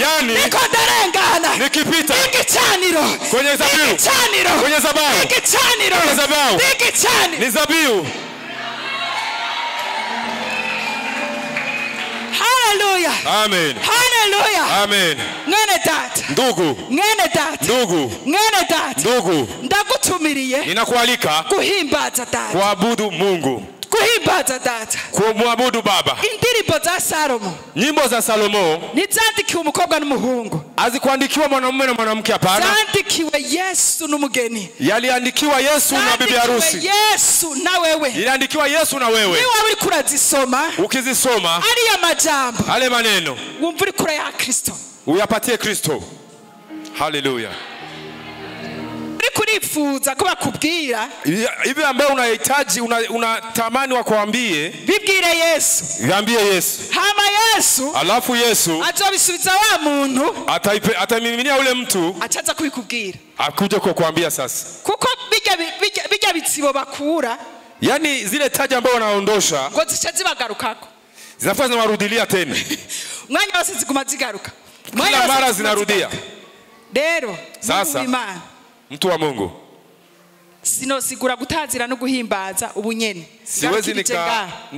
S2: yani
S1: niko ndarengana,
S2: nikipita
S1: igicaniro,
S2: kwenye zabiu, kwenye zabau,
S1: igicaniro,
S2: kwenye zabau,
S1: ni
S2: zabiu.
S1: Haleluya,
S2: amen,
S1: haleluya,
S2: amen.
S1: Mwene data,
S2: ndugu,
S1: mwene data,
S2: ndugu,
S1: mwene data,
S2: ndugu,
S1: ndagutumiriye,
S2: ninakualika
S1: guhimbaza data,
S2: kuabudu Mungu,
S1: guhimbaza data,
S2: kumwabudu Baba.
S1: indirimbo za Salomo
S2: Nyimbo za Salomo
S1: ntizandikiwe umukobwa n'umuhungu,
S2: hazikuandikiwa mwanamume na mwanamke, hapana.
S1: zandikiwe Yesu n'umugeni,
S2: Yaliandikiwa Yesu na bibi harusi.
S1: Yesu na wewe.
S2: Iliandikiwa Yesu na wewe.
S1: Niwe uri kurazisoma,
S2: Ukizisoma
S1: ariya majambo,
S2: ale maneno,
S1: wumva uri kure ya Kristo,
S2: uyapatie Kristo. Haleluya.
S1: uri kurifuza ko bakubwira
S2: Hivi ambaye unahitaji, unatamani wakuambie,
S1: bibwire Yesu.
S2: viambie Yesu.
S1: Hama Yesu
S2: Alafu Yesu
S1: azobisubiza wa muntu,
S2: atamiminia ule mtu
S1: acaza kubikubwira,
S2: akuje kukuambia sasa.
S1: kuko bijya bitsibo bakura,
S2: Yani zile taji ambazo wanaondosha
S1: ngo zica zibagarukako,
S2: zinafanya zinawarudilia tena.
S1: mwanya wose ziguma zigaruka,
S2: Kila mara zinarudia.
S1: Rero
S2: Sasa
S1: Imana,
S2: mtu wa Mungu,
S1: sinosigura gutazira no guhimbaza ubunyene,
S2: siwezi